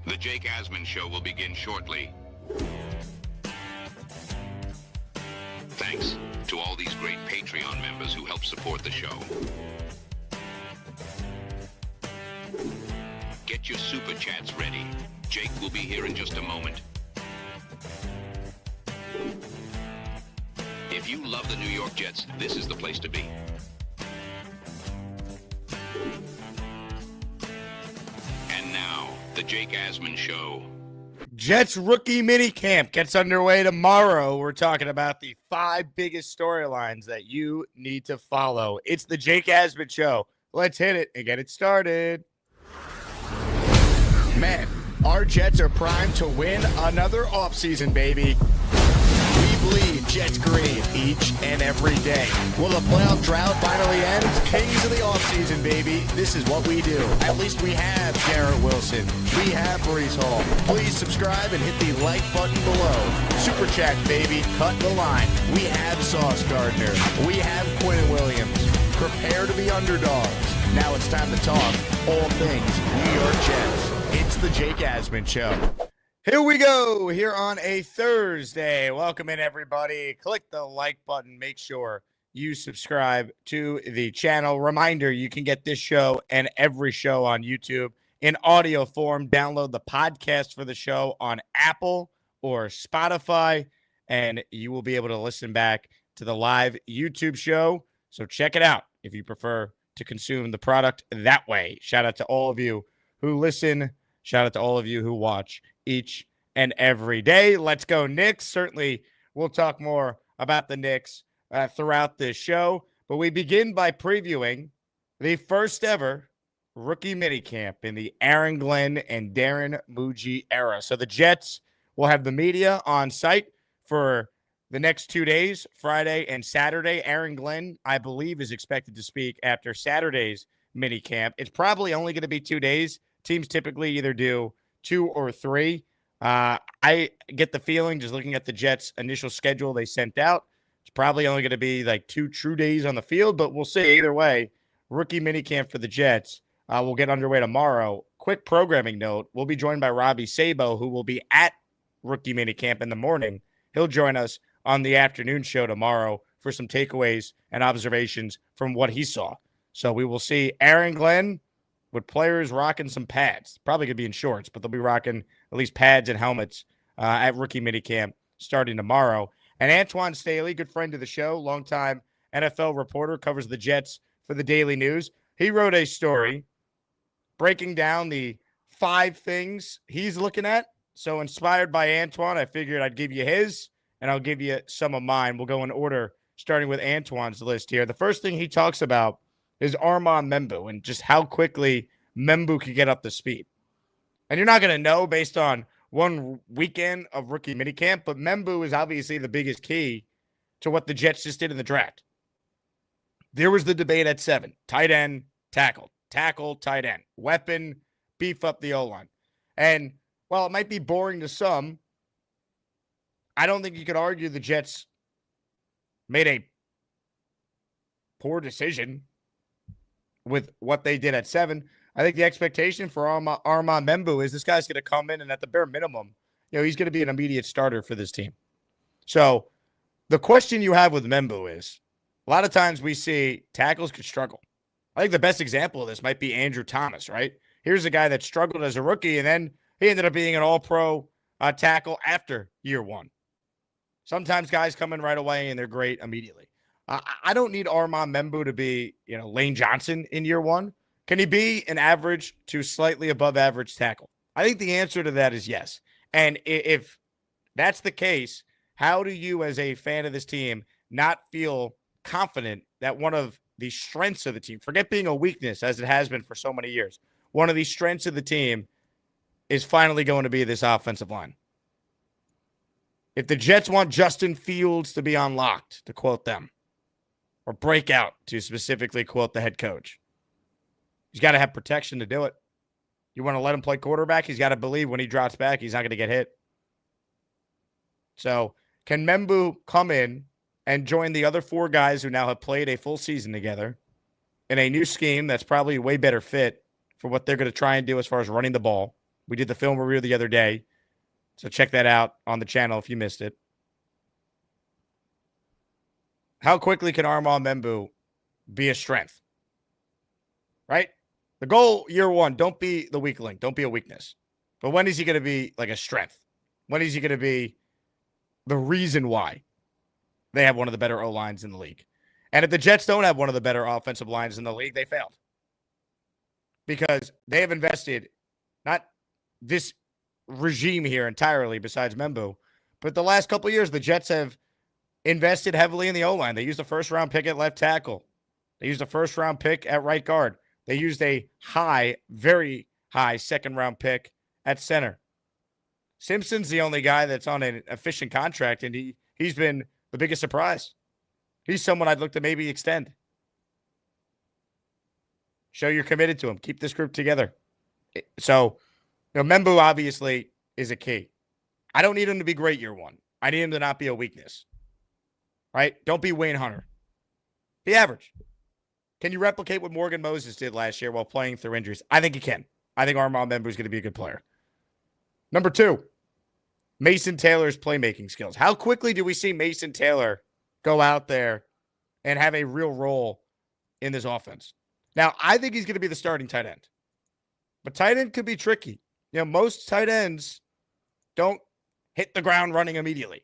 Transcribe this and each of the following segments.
The Jake Asman Show will begin shortly. Thanks to all these great Patreon members who help support the show. Get your super chats ready. Jake will be here in just a moment. If you love the New York Jets, this is the place to be. And now, the Jake Asman Show. Jets rookie minicamp gets underway tomorrow. We're talking about the 5 biggest storylines that you need to follow. It's the Jake Asman Show. Let's hit it and get it started. Man, our Jets are primed to win another offseason, baby. We bleed Jets green each and every day. Will the playoff drought finally end? Kings of the offseason, baby. This is what we do. At least we have Garrett Wilson. We have Brees Hall. Please subscribe and hit the like button below. Super chat, baby. Cut the line. We have Sauce Gardner. We have Quinn Williams. Prepare to be underdogs. Now it's time to talk all things New York Jets. It's the Jake Asman Show. Here we go, here on a Thursday. Welcome in, everybody. Click the like button. Make sure you subscribe to the channel. Reminder, you can get this show and every show on YouTube in audio form. Download the podcast for the show on Apple or Spotify, and you will be able to listen back to the live YouTube show. So check it out if you prefer to consume the product that way. Shout out to all of you who listen. Shout out to all of you who watch each and every day. Let's go, Knicks. Certainly, we'll talk more about the Knicks throughout this show. But we begin by previewing the first ever rookie minicamp in the Aaron Glenn and Darren Muji era. So the Jets will have the media on site for the next 2 days, Friday and Saturday. Aaron Glenn, I believe, is expected to speak after Saturday's minicamp. It's probably only going to be 2 days. Teams typically either do 2 or 3. I get the feeling, just looking at the Jets' initial schedule they sent out, it's probably only going to be like 2 true days on the field, but we'll see. Either way, rookie minicamp for the Jets will get underway tomorrow. Quick programming note, we'll be joined by Robbie Sabo, who will be at rookie minicamp in the morning. He'll join us on the afternoon show tomorrow for some takeaways and observations from what he saw. So we will see Aaron Glenn with players rocking some pads. Probably going to be in shorts, but they'll be rocking at least pads and helmets at rookie minicamp starting tomorrow. And Antwan Staley, good friend of the show, longtime NFL reporter, covers the Jets for the Daily News. He wrote a story breaking down the 5 things he's looking at. So inspired by Antwan, I figured I'd give you his, and I'll give you some of mine. We'll go in order, starting with Antwan's list here. The first thing he talks about is Armand Membu and just how quickly Membu could get up to speed. And you're not going to know based on one weekend of rookie minicamp, but Membu is obviously the biggest key to what the Jets just did in the draft. There was the debate at 7. Tight end, tackle, tight end, weapon, beef up the O-line. And while it might be boring to some, I don't think you could argue the Jets made a poor decision with what they did at 7. I think the expectation for Armand Membu is this guy's going to come in and at the bare minimum, he's going to be an immediate starter for this team. So the question you have with Membu is, a lot of times we see tackles could struggle. I think the best example of this might be Andrew Thomas, right? Here's a guy that struggled as a rookie, and then he ended up being an all-pro tackle after year 1. Sometimes guys come in right away, and they're great immediately. I don't need Armand Membu to be, Lane Johnson in year 1. Can he be an average to slightly above average tackle? I think the answer to that is yes. And if that's the case, how do you as a fan of this team not feel confident that one of the strengths of the team, forget being a weakness as it has been for so many years, one of the strengths of the team is finally going to be this offensive line? If the Jets want Justin Fields to be unlocked, to quote them, or break out, to specifically quote the head coach, he's got to have protection to do it. You want to let him play quarterback, he's got to believe when he drops back, he's not going to get hit. So can Membu come in and join the other 4 guys who now have played a full season together in a new scheme that's probably a way better fit for what they're going to try and do as far as running the ball We did the film review the other day. So check that out on the channel if you missed it. How quickly can Armand Membu be a strength? Right? The goal year one, don't be the weak link. Don't be a weakness. But when is he going to be like a strength? When is he going to be the reason why they have one of the better O-lines in the league? And if the Jets don't have one of the better offensive lines in the league, they failed. Because they have invested, not this regime here entirely besides Membu, but the last couple of years, the Jets have invested heavily in the O-line. They used a first-round pick at left tackle. They used a first-round pick at right guard. They used a high, very high second-round pick at center. Simpson's the only guy that's on an efficient contract, and he's been the biggest surprise. He's someone I'd look to maybe extend. Show you're committed to him. Keep this group together. So, Membu obviously is a key. I don't need him to be great year one. I need him to not be a weakness. Right? Don't be Wayne Hunter. Be average. Can you replicate what Morgan Moses did last year while playing through injuries? I think he can. I think Armand Membu is going to be a good player. Number 2, Mason Taylor's playmaking skills. How quickly do we see Mason Taylor go out there and have a real role in this offense? Now, I think he's going to be the starting tight end. But tight end could be tricky. Most tight ends don't hit the ground running immediately.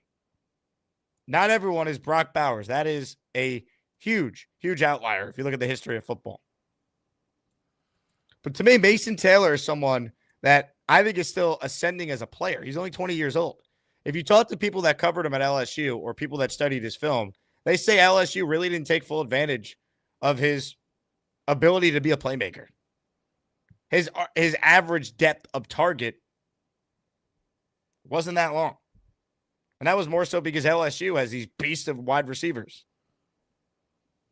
Not everyone is Brock Bowers. That is a huge, huge outlier if you look at the history of football. But to me, Mason Taylor is someone that I think is still ascending as a player. He's only 20 years old. If you talk to people that covered him at LSU or people that studied his film, they say LSU really didn't take full advantage of his ability to be a playmaker. His average depth of target wasn't that long. And that was more so because LSU has these beasts of wide receivers.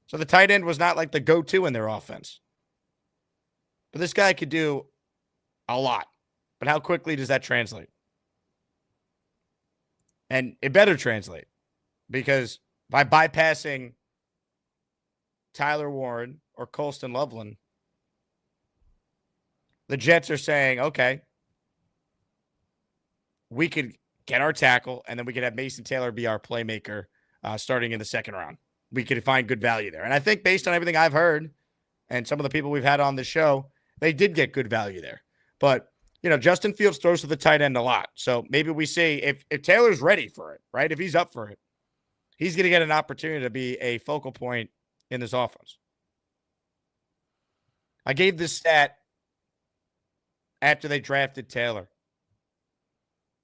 So the tight end was not like the go-to in their offense. But this guy could do a lot. But how quickly does that translate? And it better translate. Because by bypassing Tyler Warren or Colston Loveland, the Jets are saying, okay, we could get our tackle, and then we could have Mason Taylor be our playmaker starting in the second round. We could find good value there. And I think based on everything I've heard and some of the people we've had on the show, they did get good value there. But, Justin Fields throws to the tight end a lot. So maybe we see if Taylor's ready for it, right? If he's up for it, he's going to get an opportunity to be a focal point in this offense. I gave this stat after they drafted Taylor.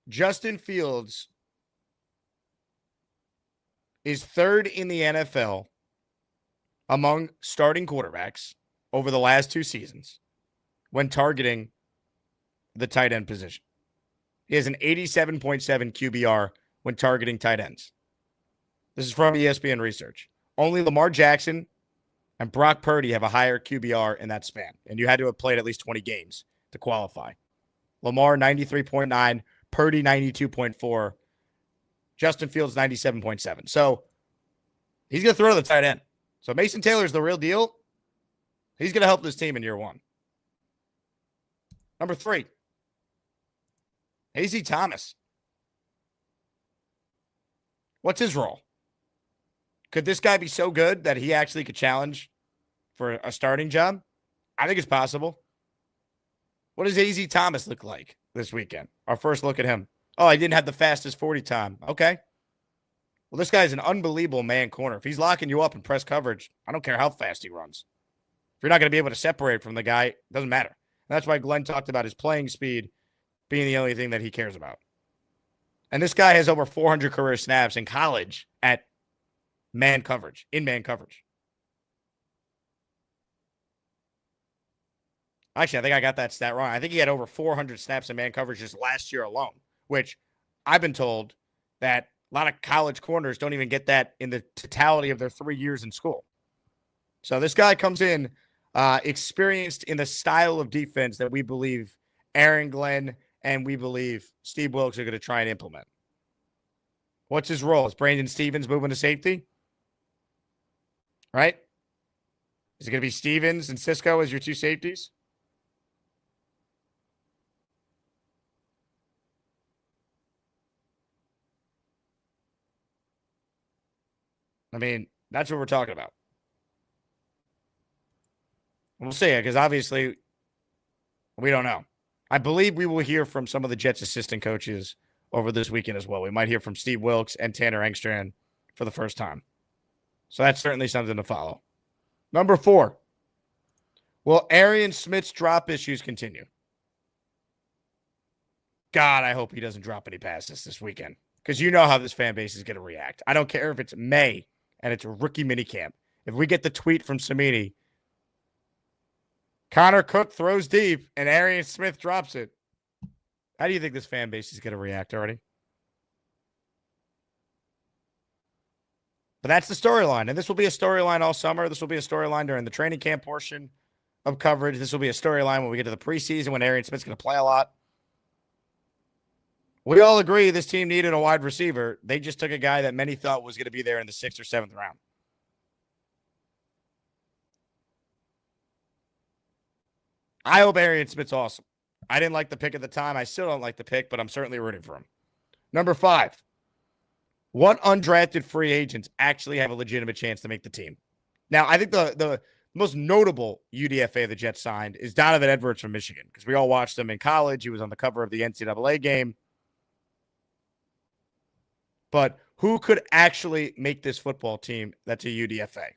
Justin Fields is third in the NFL among starting quarterbacks over the last 2 seasons when targeting the tight end position. He has an 87.7 QBR when targeting tight ends. This is from ESPN research. Only Lamar Jackson and Brock Purdy have a higher QBR in that span, and you had to have played at least 20 games to qualify. Lamar, 93.9, Purdy, 92.4, Justin Fields, 97.7. So he's going to throw to the tight end. So Mason Taylor's the real deal. He's going to help this team in year one. Number 3, A.Z. Thomas. What's his role? Could this guy be so good that he actually could challenge for a starting job? I think it's possible. What does A.Z. Thomas look like this weekend? Our first look at him. Oh, I didn't have the fastest 40 time. Okay. Well, this guy's an unbelievable man corner. If he's locking you up in press coverage, I don't care how fast he runs. If you're not going to be able to separate from the guy, it doesn't matter. And that's why Glenn talked about his playing speed being the only thing that he cares about. And this guy has over 400 career snaps in college at man coverage, in man coverage. Actually, I think I got that stat wrong. I think he had over 400 snaps in man coverage just last year alone, which I've been told that a lot of college corners don't even get that in the totality of their 3 years in school. So this guy comes in experienced in the style of defense that we believe Aaron Glenn and we believe Steve Wilkes are going to try and implement. What's his role? Is Brandon Stevens moving to safety? Right? Is it going to be Stevens and Cisco as your 2 safeties? I mean, that's what we're talking about. We'll see, because obviously we don't know. I believe we will hear from some of the Jets assistant coaches over this weekend as well. We might hear from Steve Wilkes and Tanner Engstrand for the first time. So that's certainly something to follow. Number 4. Will Arian Smith's drop issues continue? God, I hope he doesn't drop any passes this weekend, because you know how this fan base is going to react. I don't care if it's May and it's a rookie minicamp. If we get the tweet from Samini, Connor Cook throws deep and Arian Smith drops it, how do you think this fan base is going to react already? But that's the storyline, and this will be a storyline all summer. This will be a storyline during the training camp portion of coverage. This will be a storyline when we get to the preseason when Arian Smith's going to play a lot. We all agree this team needed a wide receiver. They just took a guy that many thought was going to be there in the 6th or 7th round. I hope Arian Smith's awesome. I didn't like the pick at the time. I still don't like the pick, but I'm certainly rooting for him. Number 5. What undrafted free agents actually have a legitimate chance to make the team? Now, I think the most notable UDFA the Jets signed is Donovan Edwards from Michigan, because we all watched him in college. He was on the cover of the NCAA game. But who could actually make this football team that's a UDFA?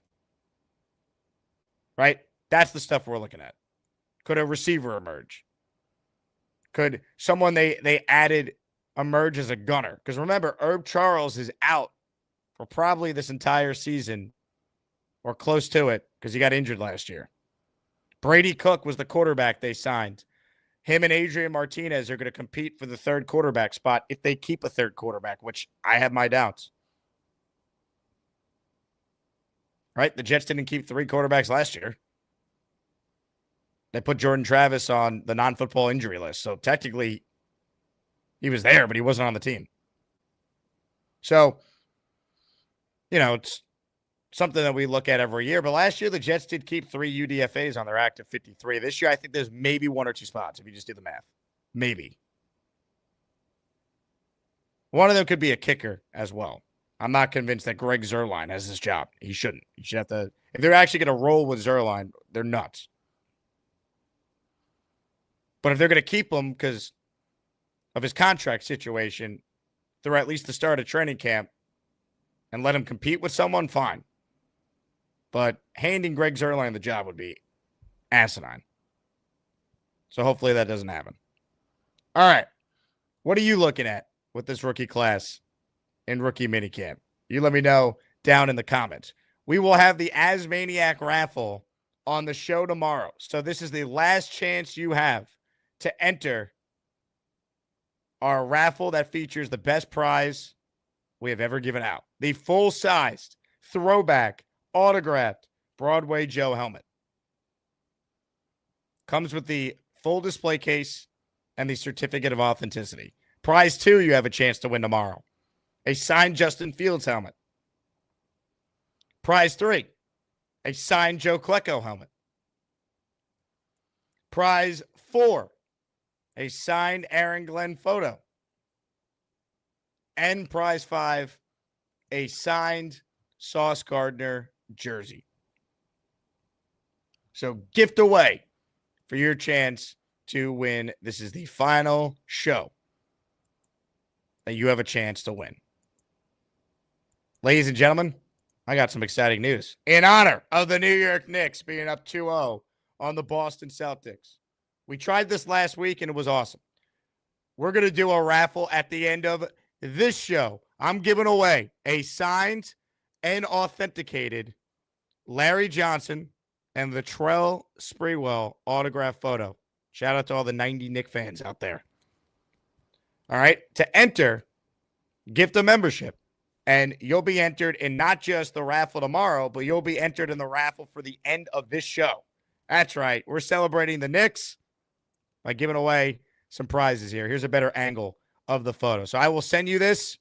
Right? That's the stuff we're looking at. Could a receiver emerge? Could someone they added emerge as a gunner? Because remember, Herb Charles is out for probably this entire season or close to it because he got injured last year. Brady Cook was the quarterback they signed. Him and Adrian Martinez are going to compete for the 3rd quarterback spot if they keep a 3rd quarterback, which I have my doubts. Right? The Jets didn't keep 3 quarterbacks last year. They put Jordan Travis on the non-football injury list. So technically, he was there, but he wasn't on the team. So, it's something that we look at every year. But last year, the Jets did keep 3 UDFAs on their active 53. This year, I think there's maybe 1 or 2 spots if you just do the math. Maybe. One of them could be a kicker as well. I'm not convinced that Greg Zuerlein has this job. He shouldn't. You should have to. If they're actually going to roll with Zuerlein, they're nuts. But if they're going to keep him because of his contract situation through at least the start of training camp and let him compete with someone, fine. But handing Greg Zuerlein the job would be asinine. So hopefully that doesn't happen. All right. What are you looking at with this rookie class in rookie minicamp? You let me know down in the comments. We will have the ASMANIAC raffle on the show tomorrow. So this is the last chance you have to enter our raffle that features the best prize we have ever given out. The full-sized, throwback, autographed Broadway Joe helmet. Comes with the full display case and the certificate of authenticity. Prize 2 you have a chance to win tomorrow. A signed Justin Fields helmet. Prize 3, a signed Joe Klecko helmet. Prize 4, a signed Aaron Glenn photo. And prize 5, a signed Sauce Gardner jersey. So gift away for your chance to win. This is the final show that you have a chance to win. Ladies and gentlemen, I got some exciting news. In honor of the New York Knicks being up 2-0 on the Boston Celtics. We tried this last week, and it was awesome. We're going to do a raffle at the end of this show. I'm giving away a signed and authenticated Larry Johnson and the Latrell Sprewell autograph photo. Shout out to all the 90 Knick fans out there. All right. To enter, gift a membership. And you'll be entered in not just the raffle tomorrow, but you'll be entered in the raffle for the end of this show. That's right. We're celebrating the Knicks by giving away some prizes here. Here's a better angle of the photo. So I will send you this.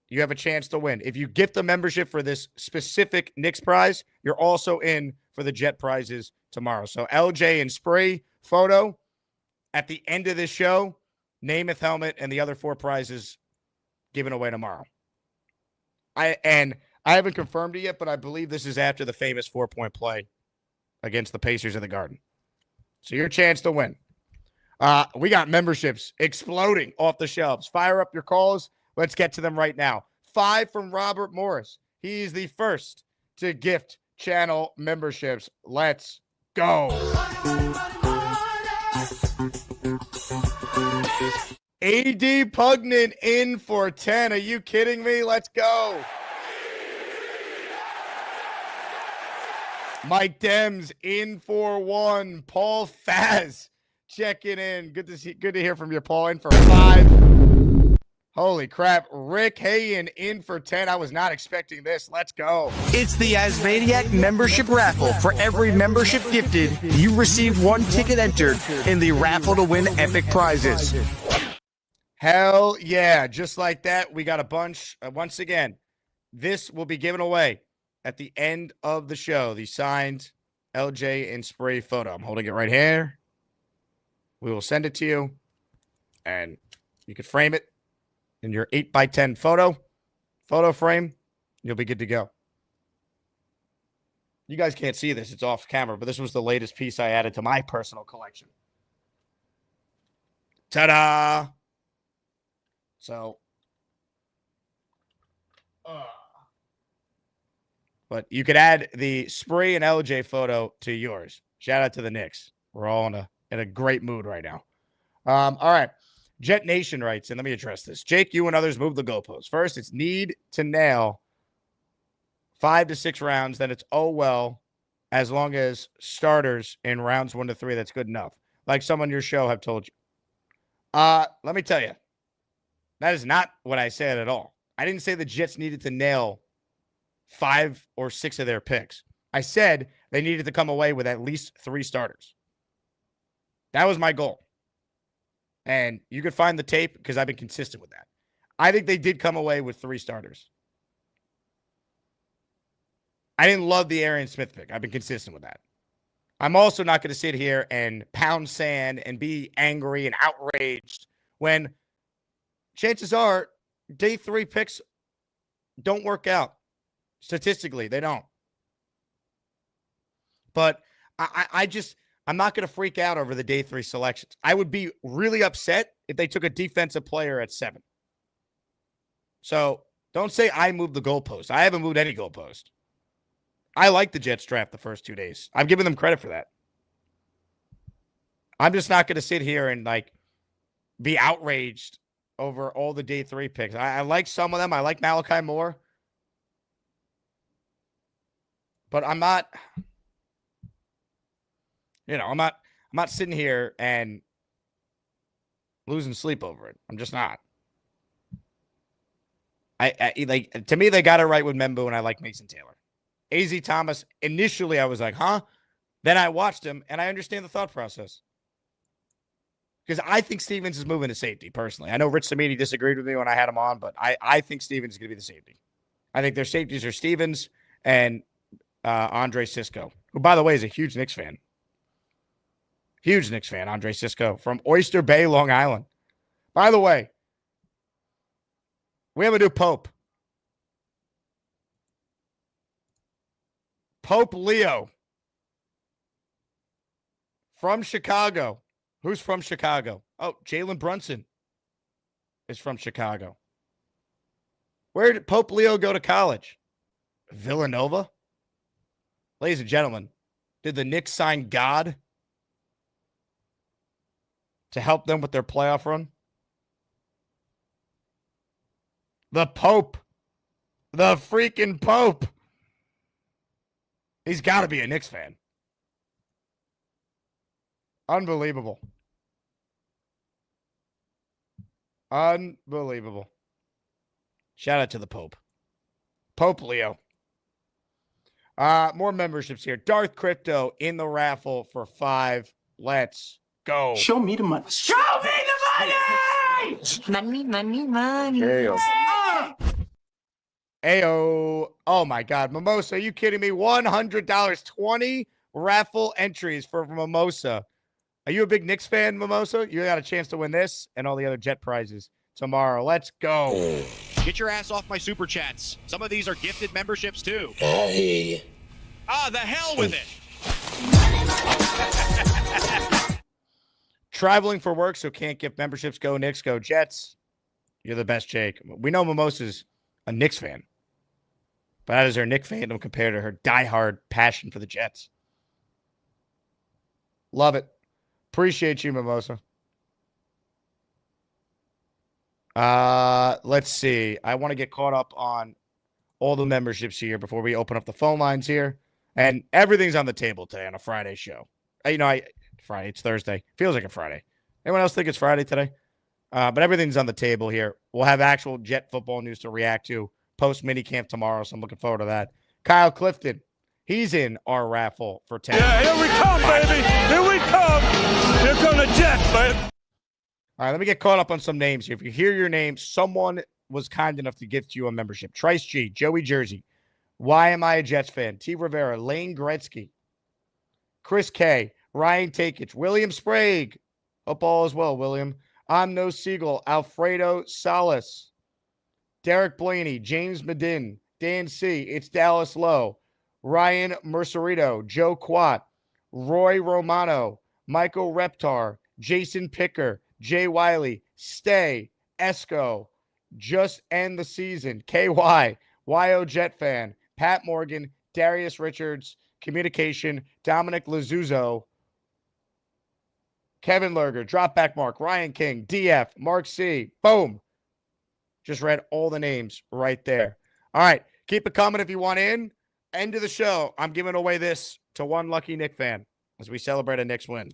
You have a chance to win. If you gift a membership for this specific Knicks prize, you're also in for the Jet prizes tomorrow. So LJ and Spree photo at the end of this show, Namath helmet, and the other 4 prizes given away tomorrow. I haven't confirmed it yet, but I believe this is after the famous 4-point play against the Pacers in the Garden. So your chance to win. We got memberships exploding off the shelves. Fire up your calls. Let's get to them right now. 5 from Robert Morris. He's the first to gift channel memberships. Let's go. AD Pugnan in for 10. Are you kidding me? Let's go. Mike Dems in for 1. Paul Faz checking in. Good to hear from you, Paul. In for 5. Holy crap. Rick Hayen in for 10. I was not expecting this. Let's go. It's the ASMANIACS membership raffle. For every membership gifted, you receive 1 ticket entered in the raffle to win epic prizes. Hell yeah. Just like that, we got a bunch. Once again, this will be given away at the end of the show. The signed LJ and spray photo. I'm holding it right here. We will send it to you, and you can frame it in your 8x10 photo frame. You'll be good to go. You guys can't see this. It's off camera, but this was the latest piece I added to my personal collection. Ta-da! So, but you could add the Spree and LJ photo to yours. Shout out to the Knicks. We're all in a great mood right now. All right. Jet Nation writes, and let me address this. Jake, you and others move the goalposts. First, it's need to nail 5 to 6 rounds. Then it's oh well, as long as starters in rounds 1 to 3, that's good enough. Like some on your show have told you. Let me tell you, that is not what I said at all. I didn't say the Jets needed to nail 5 or 6 of their picks. I said they needed to come away with at least 3 starters. That was my goal. And you could find the tape because I've been consistent with that. I think they did come away with 3 starters. I didn't love the Arian Smith pick. I've been consistent with that. I'm also not going to sit here and pound sand and be angry and outraged when chances are day 3 picks don't work out. Statistically, they don't. But I'm not going to freak out over the day 3 selections. I would be really upset if they took a defensive player at 7. So don't say I moved the goalpost. I haven't moved any goalpost. I like the Jets draft the first 2 days. I'm giving them credit for that. I'm just not going to sit here and be outraged over all the day 3 picks. I like some of them. I like Malachi Moore. But I'm not, I'm not sitting here and losing sleep over it. I'm just not. To me, they got it right with Membu, and I like Mason Taylor. AZ Thomas, initially I was like, huh? Then I watched him, and I understand the thought process. Because I think Stevens is moving to safety, personally. I know Rich Samini disagreed with me when I had him on, but I think Stevens is going to be the safety. I think their safeties are Stevens and Andre Sisco, who, by the way, is a huge Knicks fan. Huge Knicks fan, Andre Sisco, from Oyster Bay, Long Island. By the way, we have a new Pope. Pope Leo. From Chicago. Who's from Chicago? Oh, Jalen Brunson is from Chicago. Where did Pope Leo go to college? Villanova? Ladies and gentlemen, did the Knicks sign God to help them with their playoff run? The Pope. The freaking Pope. He's got to be a Knicks fan. Unbelievable. Unbelievable. Shout out to the Pope. Pope Leo. More memberships here. Darth Crypto in the raffle for 5. Let's go. Show me the money. Show me the money! Money. Ayo. Oh, my God. Mimosa, are you kidding me? $100. 20 raffle entries for Mimosa. Are you a big Knicks fan, Mimosa? You got a chance to win this and all the other Jet prizes tomorrow. Let's go. Get your ass off my super chats. Some of these are gifted memberships too. Hey. Ah, the hell with it. Traveling for work, so can't gift memberships. Go Knicks, go Jets. You're the best, Jake. We know Mimosa's a Knicks fan. But how does her Knicks fandom compare to her diehard passion for the Jets? Love it. Appreciate you, Mimosa. Let's see. I want to get caught up on all the memberships here before we open up the phone lines here. And everything's on the table today on a Friday show. Friday, it's Thursday. Feels like a Friday. Anyone else think it's Friday today? But everything's on the table here. We'll have actual Jet football news to react to post minicamp tomorrow, so I'm looking forward to that. Kyle Clifton, he's in our raffle for 10. Yeah, here we come, baby. Here we come. Here come the Jets, baby. All right, let me get caught up on some names here. If you hear your name, someone was kind enough to gift you a membership. Trice G, Joey Jersey, Why Am I a Jets Fan? T. Rivera, Lane Gretzky, Chris K., Ryan Takich, William Sprague. Hope all is well, William. I'm No Siegel, Alfredo Salas, Derek Blaney, James Medin, Dan C., It's Dallas Lowe, Ryan Mercerito, Joe Quat, Roy Romano, Michael Reptar, Jason Picker, Jay Wiley, Stay, Esco, Just End the Season, KY, YO Jet Fan, Pat Morgan, Darius Richards, Communication, Dominic Lazuzzo, Kevin Lerger, Dropback Mark, Ryan King, DF, Mark C. Boom. Just read all the names right there. All right. Keep it coming if you want in. End of the show. I'm giving away this to one lucky Knicks fan as we celebrate a Knicks win.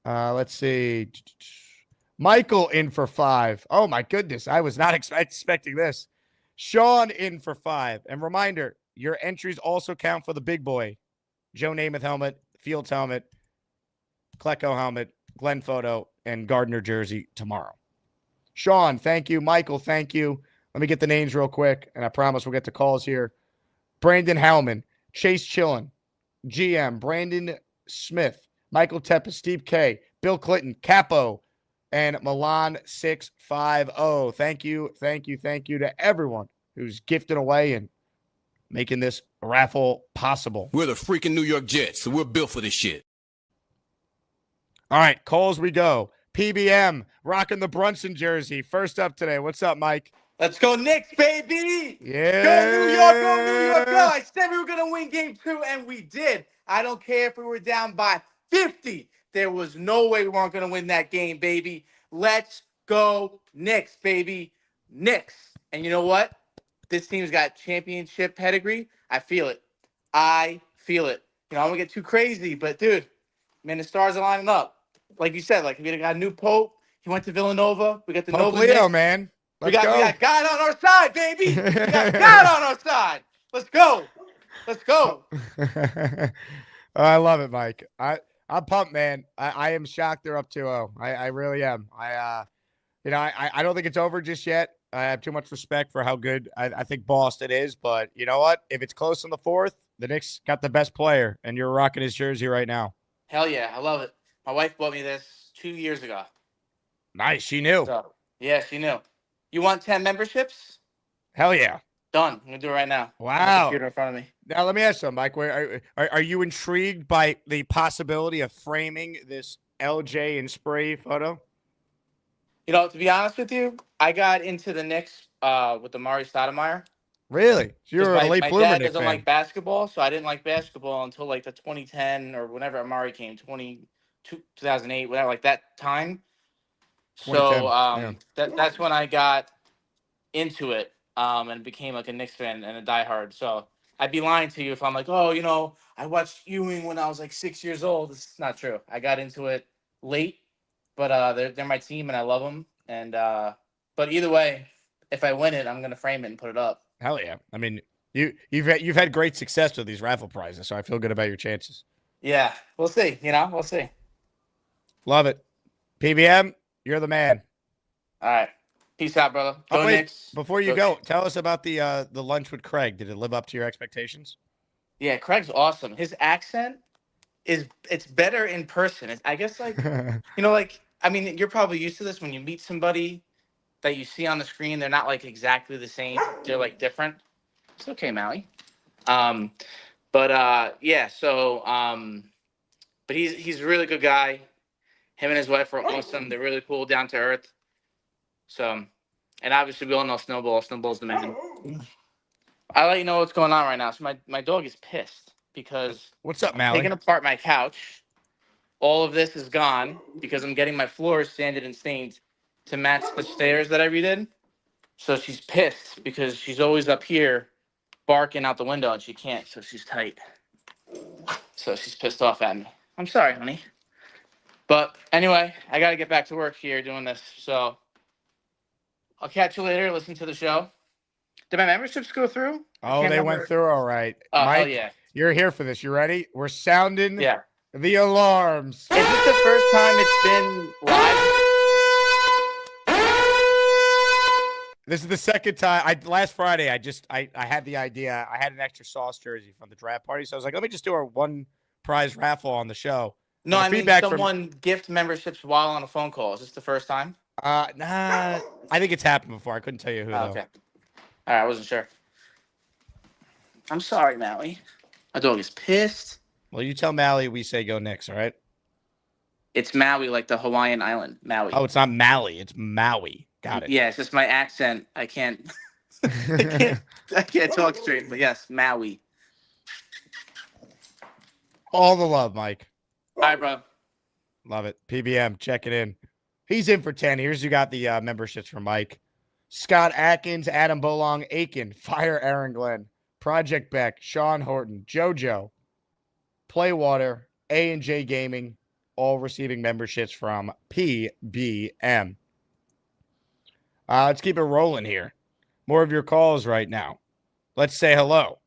Let's see. Michael in for 5. Oh, my goodness. I was not expecting this. Sean in for 5. And reminder, your entries also count for the big boy. Joe Namath helmet, Fields helmet, Klecko helmet, Glenn photo, and Gardner jersey tomorrow. Sean, thank you. Michael, thank you. Let me get the names real quick, and I promise we'll get to calls here. Brandon Howman, Chase Chillin, GM, Brandon Smith, Michael Tepes, Steve K, Bill Clinton, Capo, and Milan 650. Thank you to everyone who's gifting away and making this raffle possible. We're the freaking New York Jets, so we're built for this shit. All right, calls we go. PBM, rocking the Brunson jersey. First up today. What's up, Mike? Let's go Knicks, baby! Yeah. Go New York, go New York, go! I said we were going to win game 2, and we did. I don't care if we were down by 50. There was no way we weren't going to win that game, baby. Let's go Knicks, baby. Knicks. And you know what? This team's got championship pedigree. I feel it. I feel it. You know, I don't get too crazy, but, dude, man, the stars are lining up. Like you said, like we got a new Pope. He went to Villanova. We got the Pope Nova Leo, Knicks. man. We got God on our side, baby. We got God on our side. Let's go. Let's go. I love it, Mike. I'm pumped, man. I am shocked they're up 2-0. I really am. I don't think it's over just yet. I have too much respect for how good I think Boston is. But you know what? If it's close in the fourth, the Knicks got the best player, and you're rocking his jersey right now. Hell yeah. I love it. My wife bought me this 2 years ago. Nice. She knew. So, yeah, she knew. You want 10 memberships? Hell yeah. Done. I'm going to do it right now. Wow. Computer in front of me. Now, let me ask you, Mike. Are you intrigued by the possibility of framing this LJ and Spray photo? You know, to be honest with you, I got into the Knicks with Amari Stoudemire. Really? So you're a late bloomer, My dad Knicks doesn't fan. like basketball, so I didn't like basketball until like the 2010 or whenever Amari came, 2008, whatever, like that time. So that's when I got into it and became like a Knicks fan and a diehard. So I'd be lying to you if I'm like, oh, you know, I watched Ewing when I was like 6 years old. It's not true. I got into it late, but they're my team and I love them. And but either way, if I win it, I'm gonna frame it and put it up. Hell yeah! I mean, you've had great success with these raffle prizes, so I feel good about your chances. Yeah, we'll see. You know, we'll see. Love it. PBM, you're the man. All right. Peace out, brother. Go Knicks. Before you go, tell us about the lunch with Craig. Did it live up to your expectations? Yeah, Craig's awesome. His accent it's better in person. I guess like you know, like I mean, you're probably used to this when you meet somebody that you see on the screen, they're not like exactly the same. They're like different. It's okay, Maui. Yeah. So but he's a really good guy. Him and his wife are awesome. They're really cool, down to earth. So, and obviously we all know Snowball. Snowball's the man. I'll let you know what's going on right now. So my dog is pissed because what's up, I'm Maui? taking apart my couch. All of this is gone because I'm getting my floors sanded and stained to match the stairs that I redid. So she's pissed because she's always up here barking out the window and she can't. So she's tight. So she's pissed off at me. I'm sorry, honey. But anyway, I got to get back to work here doing this. So I'll catch you later. Listen to the show. Did my memberships go through? Oh, they went through all right. Oh, Mike, hell yeah. You're here for this. You ready? We're sounding the alarms. Is this the first time it's been live? This is the second time. Last Friday, I had the idea. I had an extra sauce jersey from the draft party. So I was like, let me just do our one prize raffle on the show. No, I mean someone gift memberships while on a phone call. Is this the first time? Nah, I think it's happened before. I couldn't tell you who, though. Okay. All right, I wasn't sure. I'm sorry, Maui. My dog is pissed. Well, you tell Maui we say go Knicks, all right? It's Maui, like the Hawaiian island, Maui. Oh, it's not Maui. It's Maui. Got it. Yeah, it's just my accent. I can't I can't talk straight, but yes, Maui. All the love, Mike. All right, bro. Love it. PBM, check it in. He's in for 10. Here's who got the memberships from Mike. Scott Atkins, Adam Bolong, Aiken, Fire Aaron Glenn, Project Beck, Sean Horton, JoJo, Playwater, A&J Gaming, all receiving memberships from PBM. Let's keep it rolling here. More of your calls right now. Let's say hello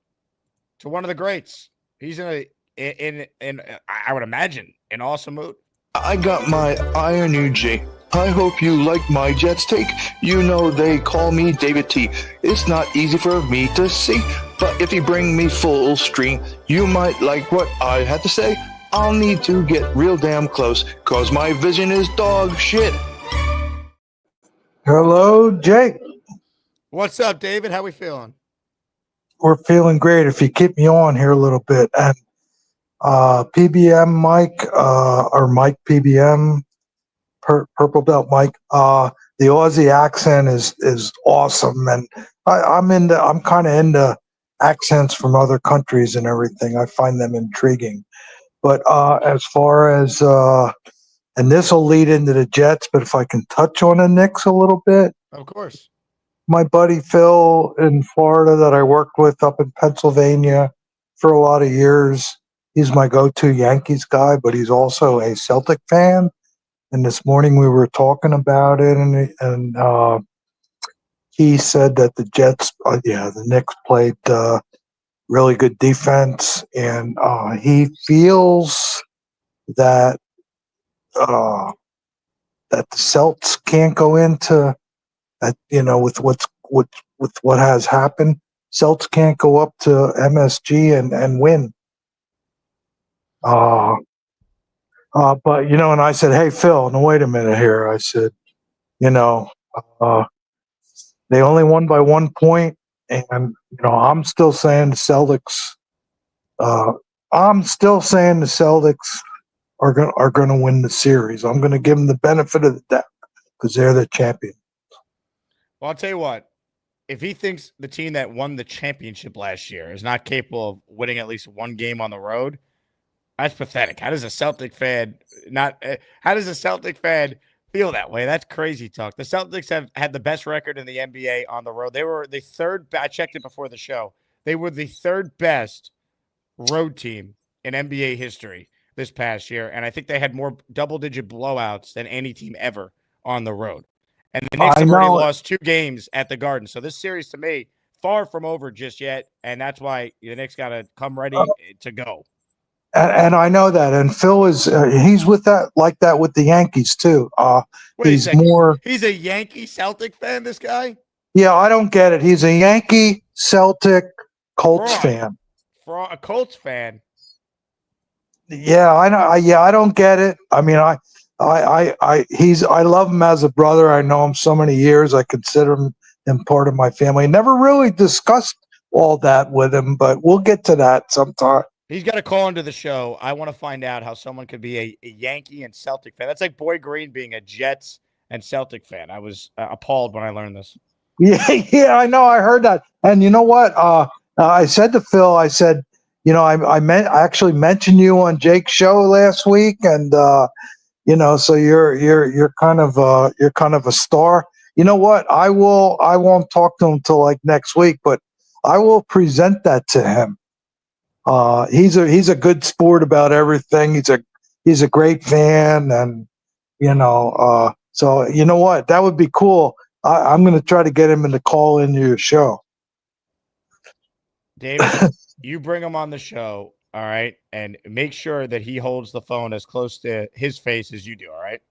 to one of the greats. He's in I would imagine, an awesome mood. I got my Iron UJ. I hope you like my Jets take. You know they call me David T. It's not easy for me to see, but if you bring me full stream, you might like what I had to say. I'll need to get real damn close, cause my vision is dog shit. Hello, Jake. What's up, David? How we feeling? We're feeling great. If you keep me on here a little bit. And PBM Mike, or Mike PBM, Purple Belt Mike, the Aussie accent is awesome. And I'm kind of into accents from other countries and everything. I find them intriguing. But as far as, and this will lead into the Jets, but if I can touch on the Knicks a little bit. Of course. My buddy Phil in Florida that I worked with up in Pennsylvania for a lot of years, he's my go-to Yankees guy, but he's also a Celtic fan. And this morning we were talking about it, and he said that the Jets, the Knicks played really good defense, and he feels that that the Celts can't go into that, with what has happened. Celts can't go up to MSG and win. But and I said, hey Phil, no, wait a minute here. I said, they only won by 1 point, and I'm still saying the Celtics. Are going to win the series. I'm going to give them the benefit of the doubt because they're the champion. Well, I'll tell you what. If he thinks the team that won the championship last year is not capable of winning at least one game on the road, that's pathetic. How does a Celtic fan feel that way? That's crazy talk. The Celtics have had the best record in the NBA on the road. They were the third. I checked it before the show. They were the third best road team in NBA history this past year, and I think they had more double-digit blowouts than any team ever on the road. And the Knicks have already lost 2 games at the Garden. So this series, to me, far from over just yet, and that's why the Knicks got to come ready to go. And I know that. And Phil is he's with that like that with the Yankees too. He's a Yankee Celtic fan. This guy. Yeah, I don't get it. He's a Yankee Celtic Colts fan. For a Colts fan. Yeah, I know. I don't get it. I mean, I love him as a brother. I know him so many years. I consider him part of my family. Never really discussed all that with him, but we'll get to that sometime. He's got to call into the show. I want to find out how someone could be a Yankee and Celtic fan. That's like Boy Green being a Jets and Celtic fan. I was appalled when I learned this. Yeah, I know. I heard that. And you know what? I said to Phil, I said, I actually mentioned you on Jake's show last week, and so you're kind of a star. You know what? I won't talk to him till like next week, but I will present that to him. He's a good sport about everything. He's a great fan, and so you know what? That would be cool. I'm going to try to get him to call into your show. David, you bring him on the show, all right, and make sure that he holds the phone as close to his face as you do, all right?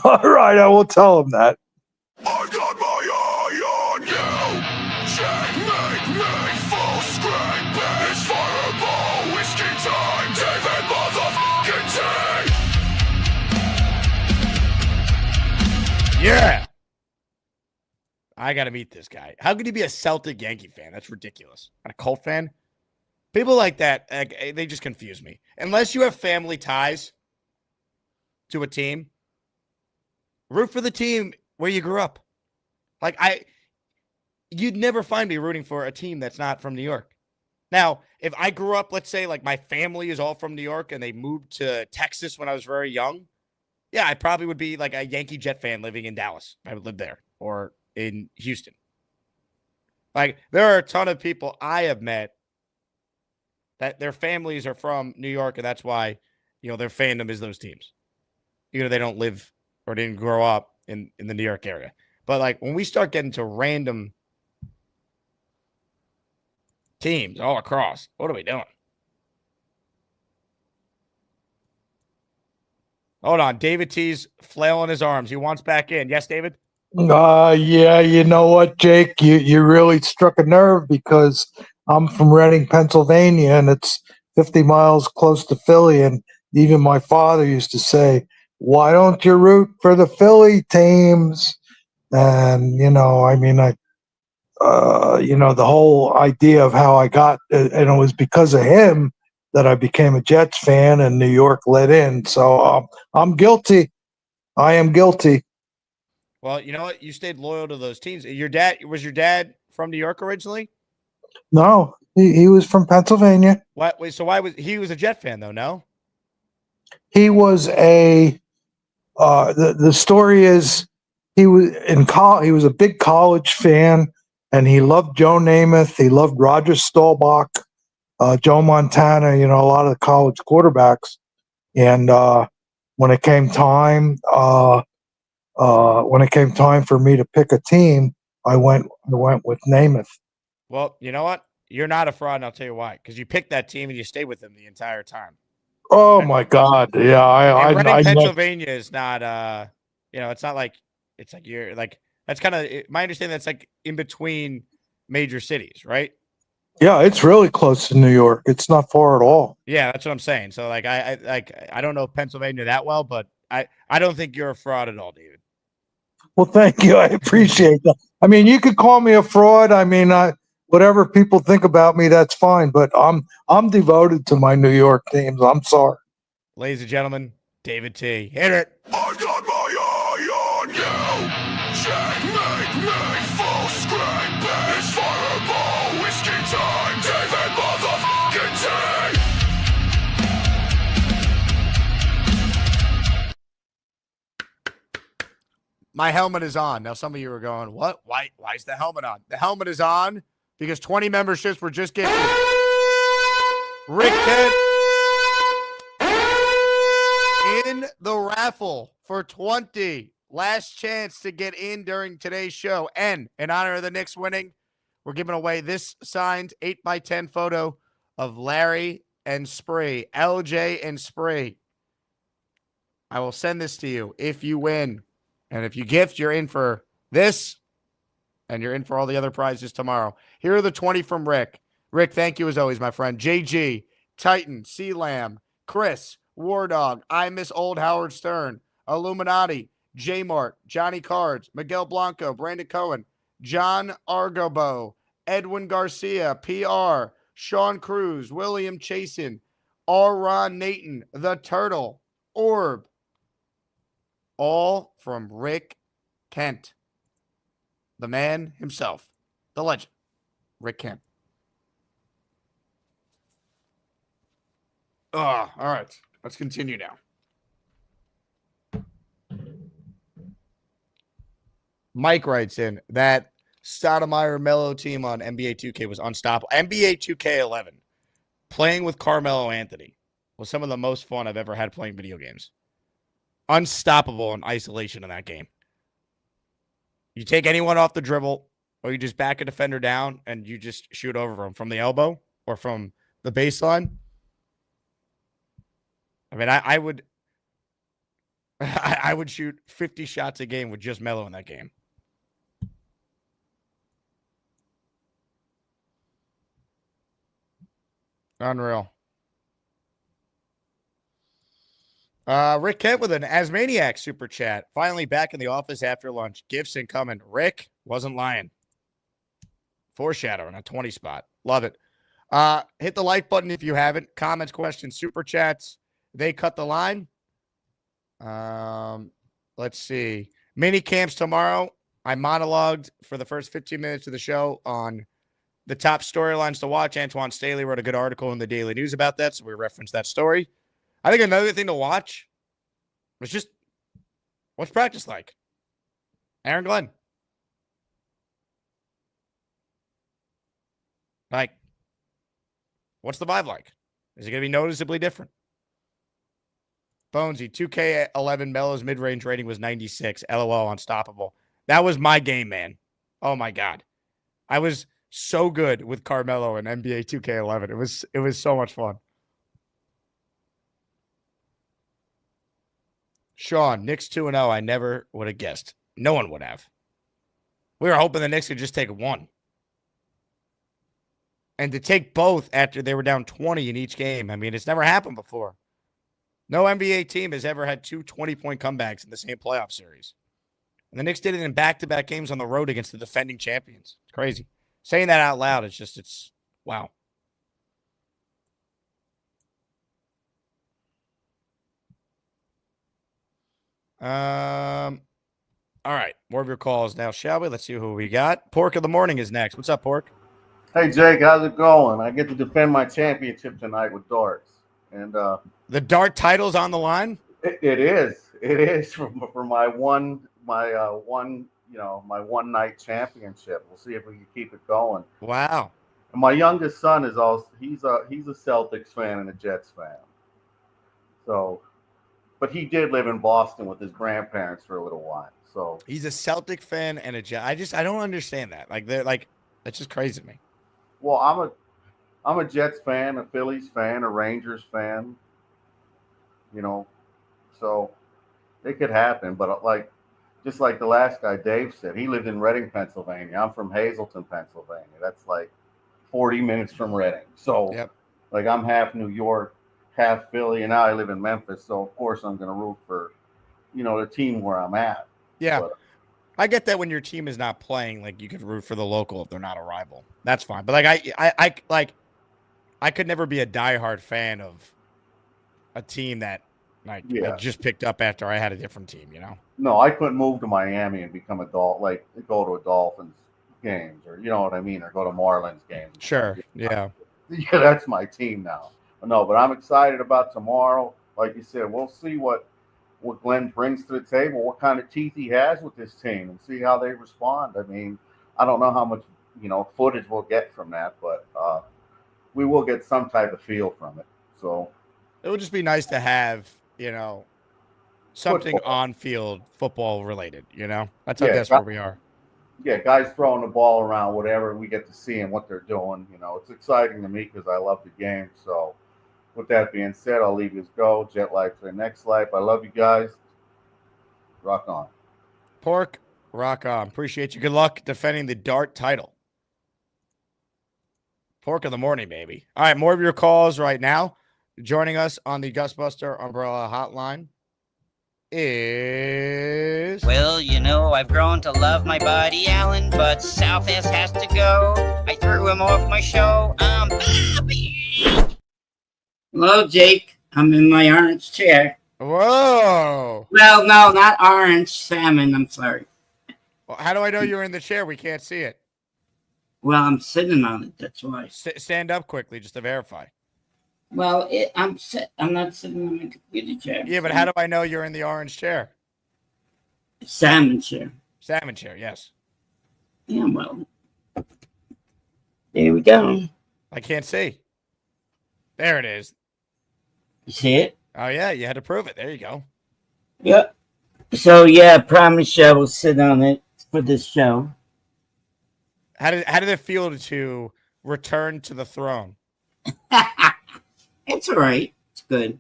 All right, I will tell him that. I got my eye on you. Checkmate me full screen. It's fireball whiskey time. David motherfucking T. Yeah. I got to meet this guy. How could he be a Celtic Yankee fan? That's ridiculous. And a Colt fan? People like that, they just confuse me. Unless you have family ties to a team, root for the team where you grew up. You'd never find me rooting for a team that's not from New York. Now, if I grew up, let's say, like my family is all from New York and they moved to Texas when I was very young, yeah, I probably would be like a Yankee Jet fan living in Dallas. I would live there or in Houston. Like, there are a ton of people I have met that their families are from New York, and that's why, their fandom is those teams. They don't live or didn't grow up in the New York area. But, like, when we start getting to random teams all across, what are we doing? Hold on. David T's flailing his arms. He wants back in. Yes, David? Yeah, you know what, Jake? You really struck a nerve because I'm from Reading, Pennsylvania, and it's 50 miles close to Philly. And even my father used to say, why don't you root for the Philly teams? And, the whole idea of how I got, and it was because of him that I became a Jets fan and New York let in. So I'm guilty. I am guilty. Well, you know what? You stayed loyal to those teams. Was your dad from New York originally? No, he was from Pennsylvania. What? Wait, so why was he a Jet fan though? No, he was the story is he was in college. He was a big college fan, and he loved Joe Namath. He loved Roger Staubach, Joe Montana. A lot of the college quarterbacks. And when it came time, for me to pick a team, I went with Namath. Well, you know what? You're not a fraud, and I'll tell you why. Because you picked that team and you stayed with them the entire time. Oh my God! Yeah, Reading, Pennsylvania is not. It's not like it's like you're like that's kind of my understanding. That's like in between major cities, right? Yeah, it's really close to New York. It's not far at all. Yeah, that's what I'm saying. So like I don't know Pennsylvania that well, but I don't think you're a fraud at all, David. Well, thank you. I appreciate that. I mean, you could call me a fraud. I mean, whatever people think about me, that's fine. But I'm devoted to my New York teams. I'm sorry. Ladies and gentlemen, David T. Hit it. I got my eye on you. Checkmate me full screen. It's fireball whiskey time. David motherfucking T. My helmet is on. Now, some of you are going, what? Why is the helmet on? The helmet is on because 20 memberships were just gifted. Rick Kent in the raffle for 20. Last chance to get in during today's show. And in honor of the Knicks winning, we're giving away this signed 8x10 photo of Larry and Spree. LJ and Spree. I will send this to you if you win. And if you gift, you're in for this, and you're in for all the other prizes tomorrow. Here are the 20 from Rick. Rick, thank you as always, my friend. JG, Titan, C Lamb, Chris, War Dog, I Miss Old Howard Stern, Illuminati, J Mart, Johnny Cards, Miguel Blanco, Brandon Cohen, John Argobo, Edwin Garcia, PR, Sean Cruz, William Chasin, R. Ron Nathan, The Turtle, Orb, all from Rick Kent, the man himself, the legend, Rick Kent. All right, let's continue now. Mike writes in that Stoudemire Melo team on NBA 2K was unstoppable. NBA 2K11, playing with Carmelo Anthony was some of the most fun I've ever had playing video games. Unstoppable in isolation in that game. You take anyone off the dribble, or you just back a defender down and you just shoot over them from the elbow or from the baseline. I mean, I would I would shoot 50 shots a game with just Melo in that game. Unreal. Rick Kent with an Asmaniacs super chat. Finally back in the office after lunch. Gibson coming. Rick wasn't lying. Foreshadowing a 20 spot. Love it. Hit the like button if you haven't. Comments, questions, super chats. They cut the line. Let's see. Mini camps tomorrow. I monologued for the first 15 minutes of the show on the top storylines to watch. Antwan Staley wrote a good article in the Daily News about that, so we referenced that story. I think another thing to watch was just what's practice like. Aaron Glenn. Like, what's the vibe like? Is it going to be noticeably different? Bonesy, 2K11 Melo's mid-range rating was 96. LOL, unstoppable. That was my game, man. Oh, my God. I was so good with Carmelo in NBA 2K11. It was so much fun. Sean, Knicks 2-0. I never would have guessed. No one would have. We were hoping the Knicks could just take one. And to take both after they were down 20 in each game, I mean, it's never happened before. No NBA team has ever had two 20-point comebacks in the same playoff series. And the Knicks did it in back-to-back games on the road against the defending champions. It's crazy. Saying that out loud, it's wow. All right. More of your calls now, shall we? Let's see who we got. Pork of the Morning is next. What's up, Pork? Hey, Jake, how's it going? I get to defend my championship tonight with darts. And the dart title's on the line? It is. It is for my one night championship. We'll see if we can keep it going. Wow. And my youngest son is also he's a Celtics fan and a Jets fan. So, but he did live in Boston with his grandparents for a little while. So he's a Celtic fan and a Jet. I don't understand that. That's just crazy to me. Well, I'm a Jets fan, a Phillies fan, a Rangers fan. You know, so it could happen. But just like the last guy, Dave said, he lived in Reading, Pennsylvania. I'm from Hazleton, Pennsylvania. That's like 40 minutes from Reading. So, I'm half New York, half Philly, and now I live in Memphis. So, of course, I'm going to root for, the team where I'm at. Yeah. But I get that when your team is not playing, you could root for the local if they're not a rival. That's fine. But, I could never be a diehard fan of a team that I just picked up after I had a different team, No, I couldn't move to Miami and become go to a Dolphins games or, what I mean, or go to Marlins games. Sure, yeah. Yeah, that's my team now. No, but I'm excited about tomorrow. Like you said, we'll see what Glenn brings to the table, what kind of teeth he has with this team, and see how they respond. I mean, I don't know how much, footage we'll get from that, but we will get some type of feel from it. So it would just be nice to have, something on-field football related, That's where we are. Yeah, guys throwing the ball around, whatever, we get to see and what they're doing. It's exciting to me because I love the game. So with that being said, I'll leave you go. Jet life to the next life. I love you guys. Rock on. Pork, rock on. Appreciate you. Good luck defending the Dart title. Pork of the Morning, baby. All right, more of your calls right now. Joining us on the GustBuster Umbrella hotline is... Well, I've grown to love my buddy Alan, but Southwest has to go. I threw him off my show. I'm Bobby. Hello, Jake. I'm in my orange chair. Whoa. Well, no, not orange. Salmon. I'm sorry. Well, how do I know you're in the chair? We can't see it. Well, I'm sitting on it. That's why. Stand up quickly just to verify. Well, I'm not sitting on my computer chair. Yeah, but how do I know you're in the orange chair? Salmon chair. Salmon chair, yes. Yeah, well. There we go. I can't see. There it is. You see it? Oh, yeah, you had to prove it. There you go. Yep. So, yeah, I promise you I will sit on it for this show. How did it feel to return to the throne? It's all right. It's good.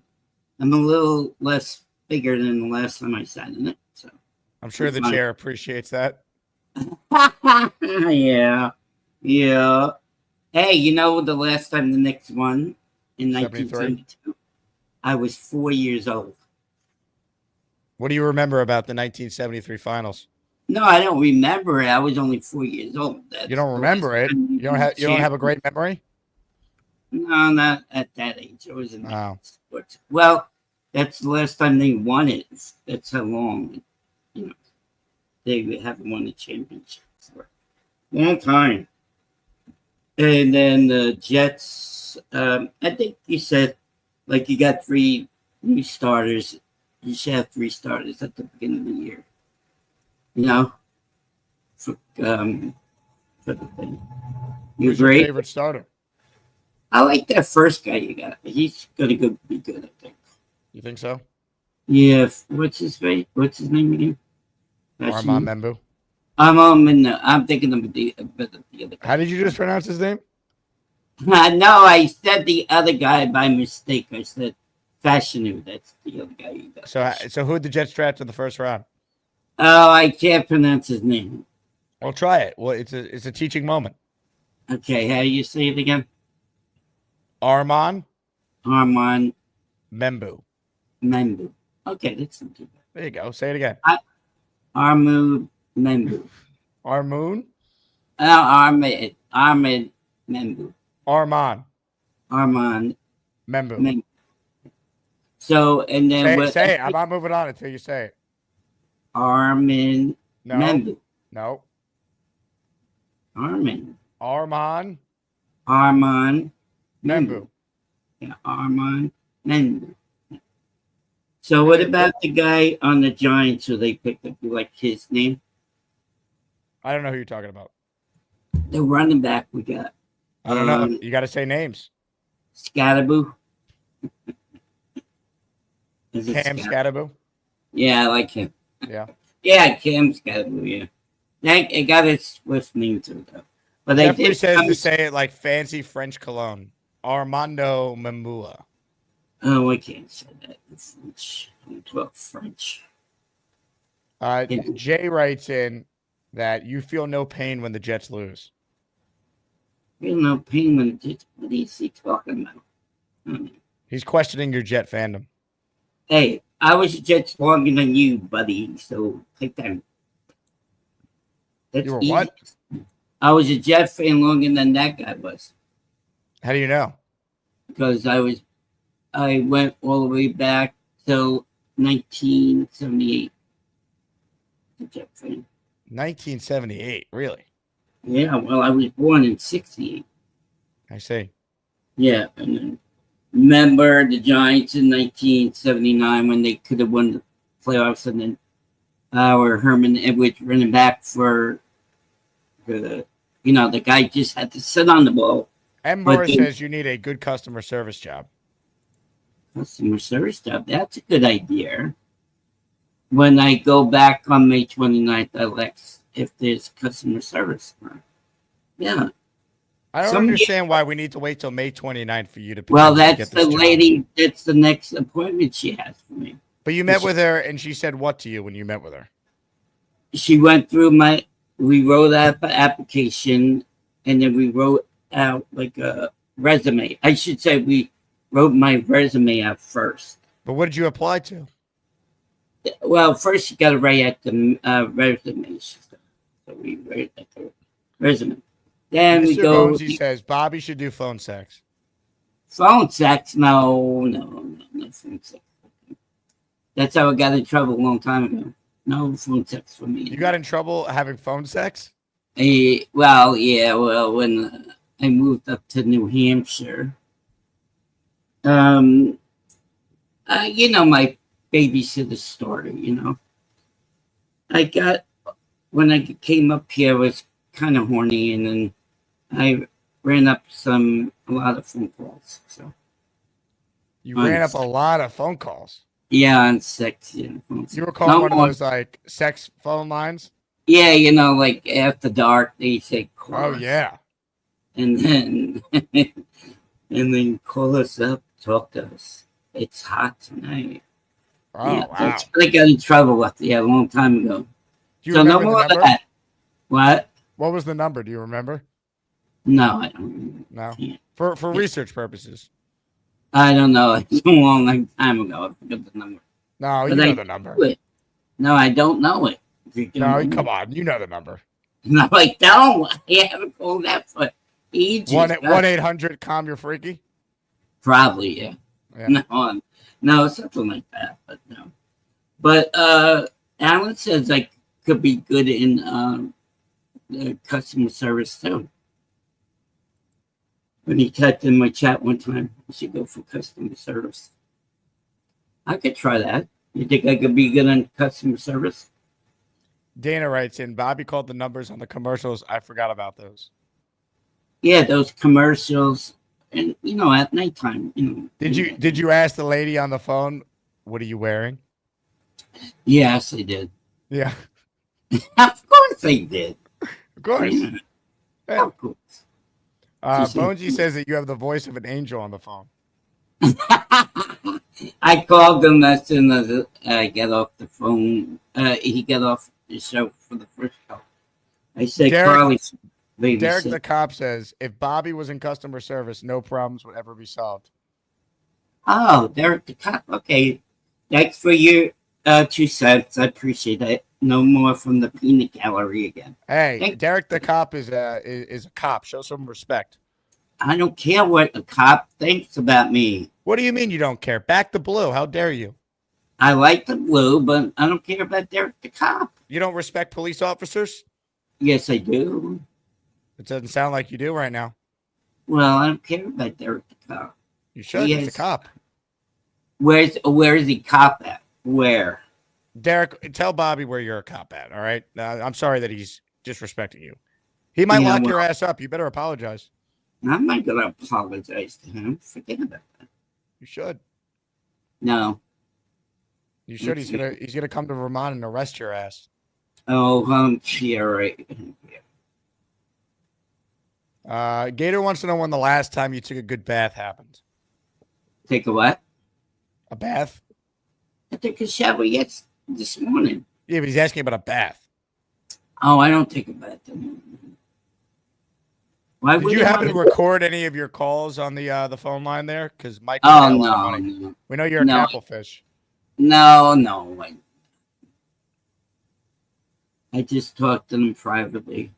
I'm a little less bigger than the last time I sat in it. So I'm sure the chair appreciates that. Yeah. Yeah. Hey, the last time the Knicks won in 1972, I was 4 years old. What do you remember about the 1973 finals? No, I don't remember it. I was only 4 years old. You don't remember it? You don't have a great memory? No, not at that age. I was in sports. Well, that's the last time they won it. That's how long, they haven't won a championship for a long time. And then the Jets, I think you said, you got 3 new starters. You should have 3 starters at the beginning of the year. For the thing. You agree? Your favorite starter? I like that first guy you got. He's gonna be good, I think. You think so? Yeah. What's his name again? Armand Membu. I'm thinking of the other guy. How did you just pronounce his name? No, I said the other guy by mistake. I said Fashanu. That's the other guy you got. So who did the Jets draft in the first round? Oh, I can't pronounce his name. Well, try it. Well, it's a teaching moment. Okay, how do you say it again? Armand Membu. Okay, that's not too bad. There you go. Say it again. Armand Membu. Armoon? Ahmed Membu. Armand Membu. So, and then... Say it. I'm not moving on until you say it. Membu. No. Armand Membu. Yeah, Armand Membu. So what about the guy on the Giants who they picked up? You like his name? I don't know who you're talking about. The running back we got. I don't know. You got to say names. Scatterboo. Cam Scatterboo? Yeah, I like him. Yeah. Yeah, Cam Scatterboo, yeah. It got a Swift name to it, though. But Jeffrey says to say it like fancy French cologne. Armando Memua. Oh, I can't say that in French. I'm 12 French. Jay writes in that you feel no pain when the Jets lose. Feel no pain when the Jets. What is he talking about? He's questioning your Jet fandom. Hey, I was a Jets longer than you, buddy. So take that. You were easy. What? I was a Jet fan longer than that guy was. How do you know? Because I went all the way back till 1978. A Jet fan. 1978, really? Yeah, well, I was born in 68. I see. Yeah, and then remember the Giants in 1979 when they could have won the playoffs, and then our Herman Edwards running back for the guy just had to sit on the ball. Ember says you need a good customer service job. Customer service job, that's a good idea. When I go back on May 29th, I'll ask if there's customer service. Yeah. I don't understand why we need to wait till May 29th for you to. Well, that's the lady. That's the next appointment she has for me. But you met with her, and she said what to you when you met with her? She went through we wrote out the application, and then we wrote out like a resume. I should say we wrote my resume out first. But what did you apply to? Well, first you got to write at the resume. So we write at the resume. Then we Mr. go. Bonesy says Bobby should do phone sex. Phone sex? No phone sex. That's how I got in trouble a long time ago. No phone sex for me. You got in trouble having phone sex? Well, yeah. Well, when I moved up to New Hampshire, you know my babysitter story. You know, when I came up here, I was kind of horny, and then I ran up a lot of phone calls. So you ran up a lot of phone calls. Yeah, on sex. Yeah, you were calling one of those like sex phone lines. Yeah, you know, like after dark, they say call. Oh yeah. And then call us up, talk to us. It's hot tonight. Oh yeah, wow. I got in trouble with a long time ago. Do you so remember no more the of number? that. What? What was the number? Do you remember? No, I don't. No. For research purposes. I don't know. It's a long time ago. I forgot the number. No, you know the number. No, I don't know it. No, come on. You know the number. No, I don't. I haven't called that for ages. 1-800 calm your freaky. Probably, yeah. No, something like that, but no. But Alan says I could be good in customer service too. When he typed in my chat one time, I should go for customer service. I could try that. You think I could be good in customer service? Dana writes in, Bobby called the numbers on the commercials. I forgot about those. Yeah, those commercials, and you know, at nighttime, you know. Did you ask the lady on the phone, what are you wearing? Yes, I did. Yeah. Of course I did. Of course. Yeah. Of course. Bonesy says that you have the voice of an angel on the phone. I called him as soon as I got off the phone. He got off the show for the first call. I said, Carly, Derek the cop says, if Bobby was in customer service, no problems would ever be solved. Oh, Derek the cop. Okay. Thanks for your 2 cents. I appreciate that. No more from the peanut gallery again. Hey, Derek the cop is a cop. Show some respect. I don't care what a cop thinks about me. What do you mean you don't care? Back the blue. How dare you? I like the blue, but I don't care about Derek the cop. You don't respect police officers? Yes, I do. It doesn't sound like you do right now. Well, I don't care about Derek the cop. You should. He's a cop. Where is he cop at? Where? Derek, tell Bobby where you're a cop at, all right? I'm sorry that he's disrespecting you. He might lock your ass up. You better apologize. I'm not going to apologize to him. Forget about that. You should. No. You should. He's gonna come to Vermont and arrest your ass. Oh, yeah, right. Gator wants to know when the last time you took a good bath happened. Take a what? A bath? I took a shower this morning. Yeah, but he's asking about a bath. Oh, I don't take a bath. Why Did you happen to record any of your calls on the phone line there? Because Mike. Oh no. We know you're a apple fish. No. I just talked to them privately.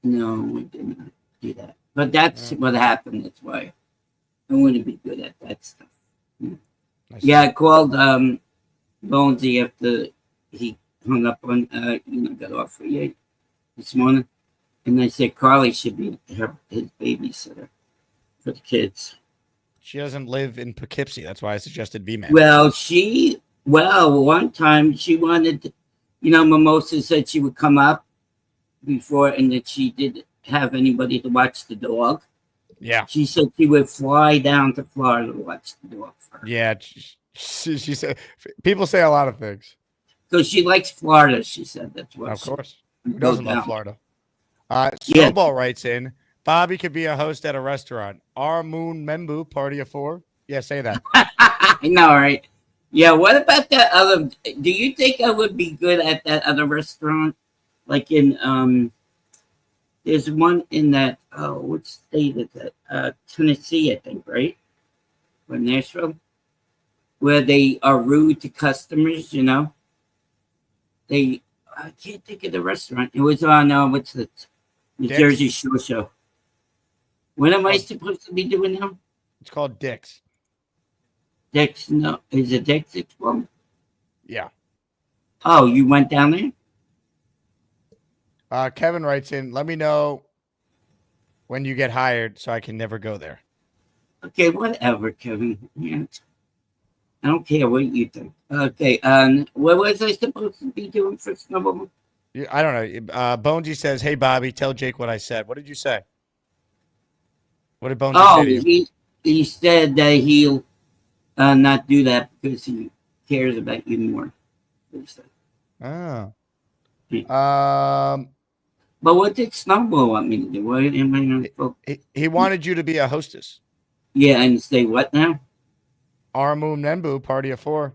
No, I did not do that. But that's what happened. That's why I want to be good at that stuff. Yeah, I called Bonesy after he hung up on, got off for you this morning. And I said Carly should be his babysitter for the kids. She doesn't live in Poughkeepsie. That's why I suggested V-Man. Well, one time she wanted, Mimosa said she would come up before and that she didn't have anybody to watch the dog. Yeah. She said she would fly down to Florida to watch the dog for her. Yeah. She said, people say a lot of things. Because she likes Florida, she said. That's what. Of course. Who doesn't love Florida? Snowball writes in, Bobby could be a host at a restaurant. Our Moon Membu, party of 4. Yeah, say that. I know, right? Yeah, what about that other? Do you think I would be good at that other restaurant? Like in There's one in that, what state is that? Tennessee, I think, right? Or Nashville? Where they are rude to customers, you know? I can't think of the restaurant. It was on, what's the Jersey Shore show. What am I supposed to be doing now? It's called Dick's. Dick's, no. Is it Dick's Expo? Yeah. Oh, you went down there? Kevin writes in, let me know when you get hired so I can never go there. Okay, whatever, Kevin. Yeah. I don't care what you think. Okay, what was I supposed to be doing for Snowball? I don't know. Bonesy says, hey, Bobby, tell Jake what I said. What did you say? What did Bonesy say to you? He said that he'll not do that because he cares about you more. Oh. But what did Snowball want me to do? What am I going to He wanted you to be a hostess. Yeah, and say what now? Armu Membu, party of 4.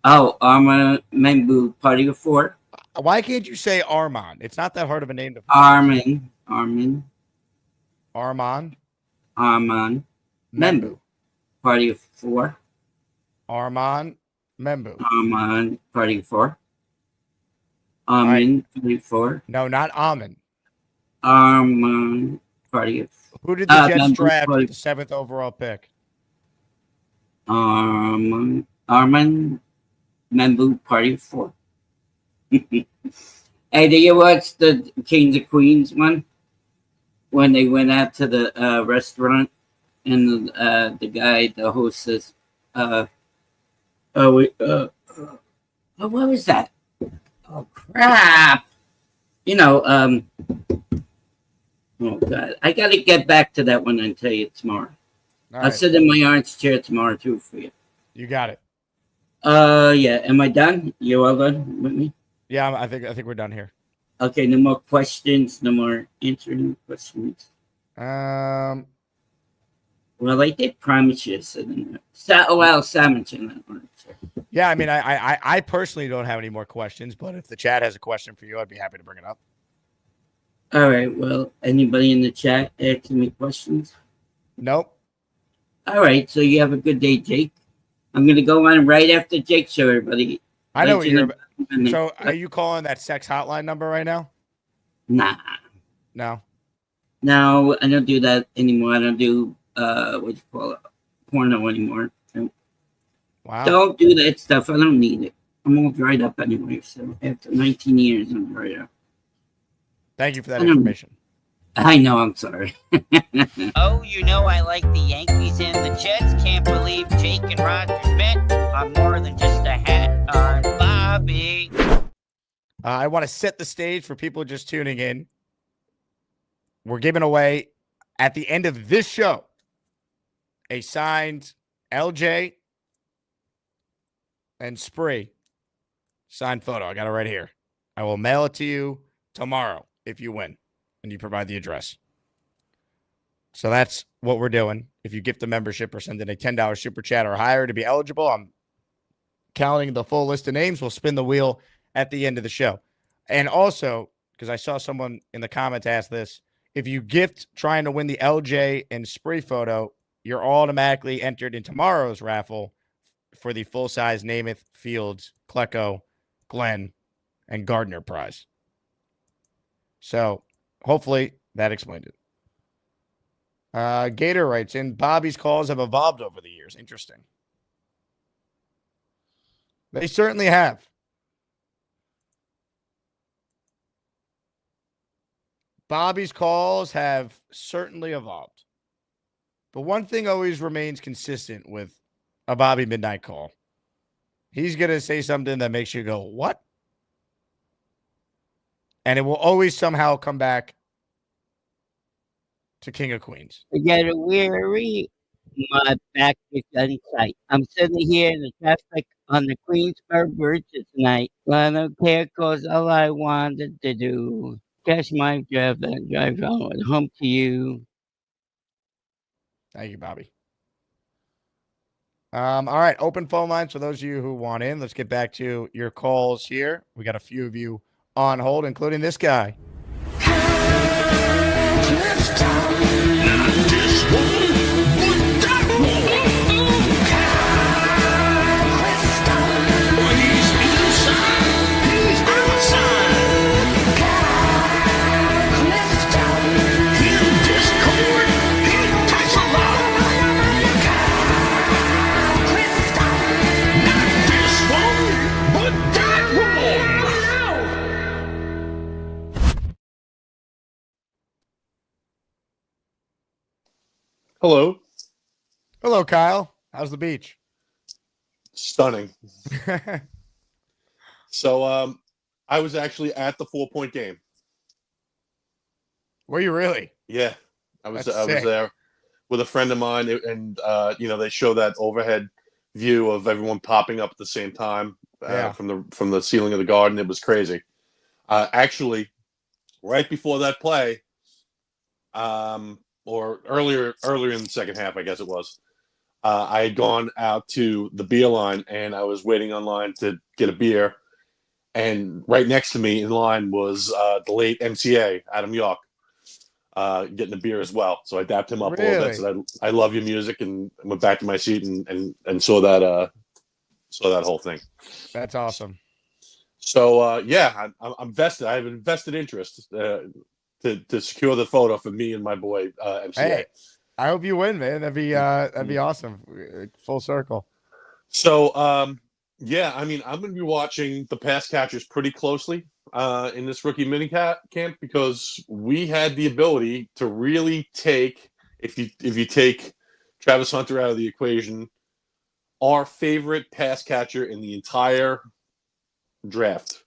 Oh, Arma Membu, party of 4. Why can't you say Armand? It's not that hard of a name to Arman Membu, party of 4. Armand Membu. Armand, party of 4. Armin, party of 4. No, not Armin. Armand, party of 4. Who did the Jets draft with the 7th overall pick? Armand Membu, party of 4. Hey, do you watch the Kings of Queens one? When they went out to the restaurant and the guy, the host says, what was that? Oh, crap. You know, oh, God. I got to get back to that one and tell you tomorrow. I'll sit in my orange chair tomorrow, too, for you. You got it. Yeah. Am I done? You all done with me? Yeah, I think we're done here. Okay, no more questions, no more answering questions. Well, I did promise you something. Salmon. Yeah, I mean, I personally don't have any more questions, but if the chat has a question for you, I'd be happy to bring it up. All right. Well, anybody in the chat asking me questions? Nope. All right. So you have a good day, Jake. I'm gonna go on right after Jake show everybody. I know what you're about. So are you calling that sex hotline number right now? Nah. No. No, I don't do that anymore. I don't do what you call it, porno anymore. Wow. Don't do that stuff. I don't need it. I'm all dried up anyway. So after 19 years, I'm dried up. Thank you for that information. I know. I'm sorry. Oh, you know I like the Yankees and the Jets. Can't believe Jake and Rogers met. I'm more than just a hat on Bobby. I want to set the stage for people just tuning in. We're giving away, at the end of this show, a signed LJ and Spree signed photo. I got it right here. I will mail it to you tomorrow if you win and you provide the address. So that's what we're doing. If you gift a membership or send in a $10 super chat or higher to be eligible, I'm counting the full list of names. We'll spin the wheel at the end of the show. And also, because I saw someone in the comments ask this, if you gift trying to win the LJ and Spree photo, you're automatically entered in tomorrow's raffle for the full-size Namath, Fields, Klecko, Glenn, and Gardner prize. So hopefully that explained it. Gator writes in, Bobby's calls have evolved over the years. Interesting. They certainly have. Bobby's calls have certainly evolved. But one thing always remains consistent with a Bobby Midnight call. He's going to say something that makes you go, what? And it will always somehow come back to King of Queens. I get weary. My back is untight. I'm sitting here in the traffic on the Queensboro Bridge tonight. I don't care because all I wanted to do, catch my drive and drive home to you. Thank you, Bobby. All right, open phone lines for those of you who want in. Let's get back to your calls here. We got a few of you on hold, including this guy. Hello. Hello, Kyle. How's the beach? Stunning. So, I was actually at the 4-point game. Were you really? Yeah, I was sick. there with a friend of mine, and they show that overhead view of everyone popping up at the same time from the ceiling of the garden. It was crazy. Actually, right before that play, or earlier in the second half, I guess it was. I had gone out to the beer line, and I was waiting online to get a beer. And right next to me in line was the late MCA, Adam York, getting a beer as well. So I dapped him up a little bit. Said, I love your music, and went back to my seat and saw that whole thing. That's awesome. So I'm vested. I have an invested interest to secure the photo for me and my boy MCA. Hey, I hope you win, man. That'd be awesome. Full circle. So I'm going to be watching the pass catchers pretty closely in this rookie mini camp, because we had the ability to really take, if you take Travis Hunter out of the equation, our favorite pass catcher in the entire draft,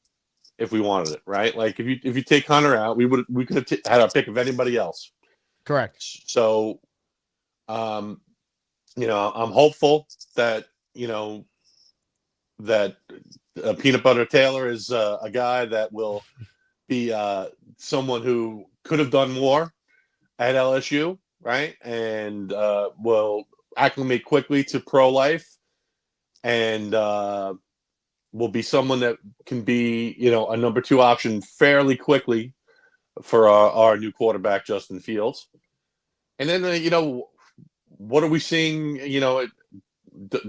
if we wanted it, right? Like if you take Hunter out, we could have had our pick of anybody else. Correct. So, I'm hopeful that Peanut Butter Taylor is a guy that will be someone who could have done more at LSU, right? And will acclimate quickly to pro life, and will be someone that can be, a number 2 option fairly quickly for our new quarterback, Justin Fields. And then, what are we seeing?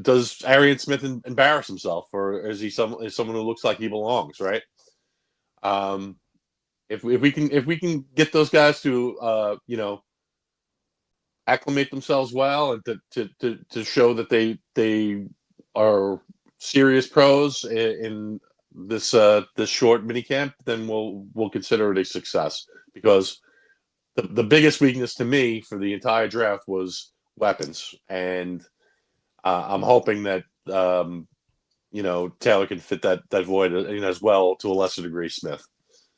Does Arian Smith embarrass himself, or is he someone who looks like he belongs, right? If we can get those guys to acclimate themselves well, and to show that they are serious pros in this short mini camp, then we'll consider it a success, because the biggest weakness to me for the entire draft was weapons, and I'm hoping that Taylor can fit that void as well, to a lesser degree Smith.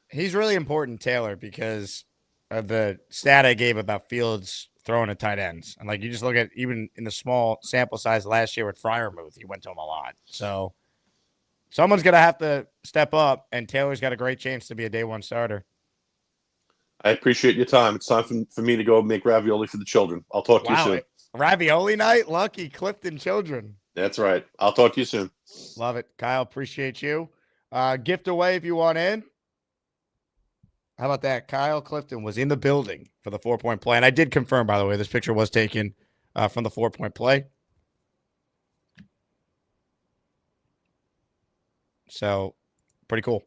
He's really important, Taylor, because of the stat I gave about Fields throwing at tight ends. And like, you just look at, even in the small sample size last year with Freiermuth, he went to him a lot. So someone's going to have to step up, and Taylor's got a great chance to be a day one starter. I appreciate your time. It's time for me to go make ravioli for the children. I'll talk to you soon. Ravioli night? Lucky Clifton children. That's right. I'll talk to you soon. Love it. Kyle, appreciate you. Gift away if you want in. How about that? Kyle Clifton was in the building for the 4-point play. And I did confirm, by the way, this picture was taken from the 4-point play. So, pretty cool.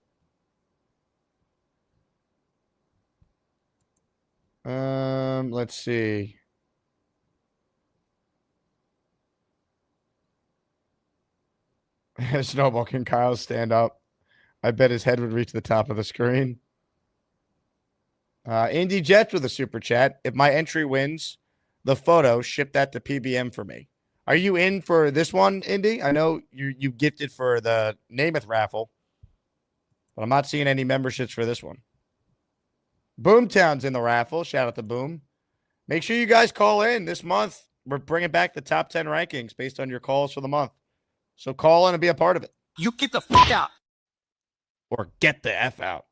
Let's see. Snowball, can Kyle stand up? I bet his head would reach the top of the screen. Indy Jets with a super chat. If my entry wins the photo, ship that to PBM for me. Are you in for this one, Indy? I know you gifted for the Namath raffle, but I'm not seeing any memberships for this one. Boomtown's in the raffle. Shout out to Boom. Make sure you guys call in this month. We're bringing back the top 10 rankings based on your calls for the month. So call in and be a part of it. You get the fuck out. Or get the F out.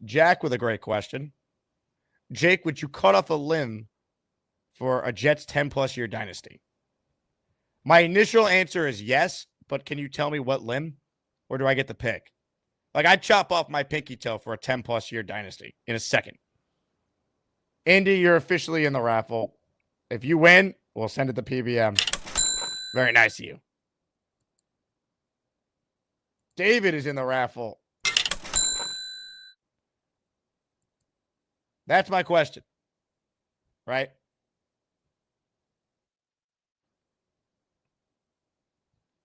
Jack with a great question. Jake, would you cut off a limb for a Jets 10-plus year dynasty? My initial answer is yes, but can you tell me what limb? Or do I get the pick? Like, I'd chop off my pinky toe for a 10-plus year dynasty in a second. Indy, you're officially in the raffle. If you win, we'll send it to PBM. Very nice of you. David is in the raffle. That's my question. Right?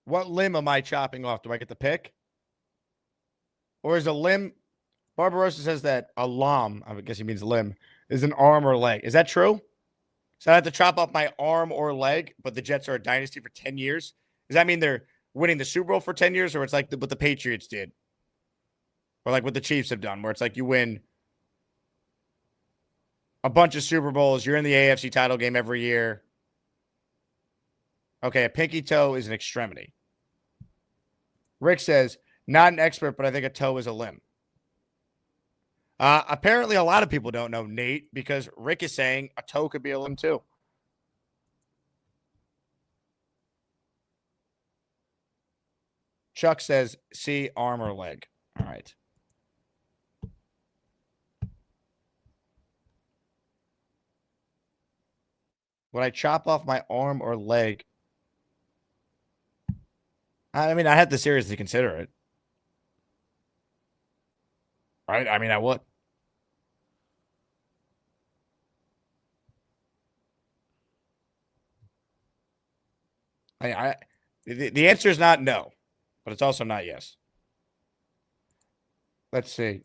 What limb am I chopping off? Do I get to pick? Or is a limb... Barbarossa says that a limb, I guess he means limb, is an arm or leg. Is that true? So I have to chop off my arm or leg, but the Jets are a dynasty for 10 years? Does that mean they're winning the Super Bowl for 10 years, or it's like what the Patriots did? Or like what the Chiefs have done, where it's like you win a bunch of Super Bowls, you're in the AFC title game every year. Okay, a pinky toe is an extremity. Rick says, not an expert, but I think a toe is a limb. Apparently, a lot of people don't know, Nate, because Rick is saying a toe could be a limb too. Chuck says, see, arm or leg. All right. Would I chop off my arm or leg? I mean, I had to seriously consider it. Right? I mean, I would. The answer is not no, but it's also not yes. Let's see.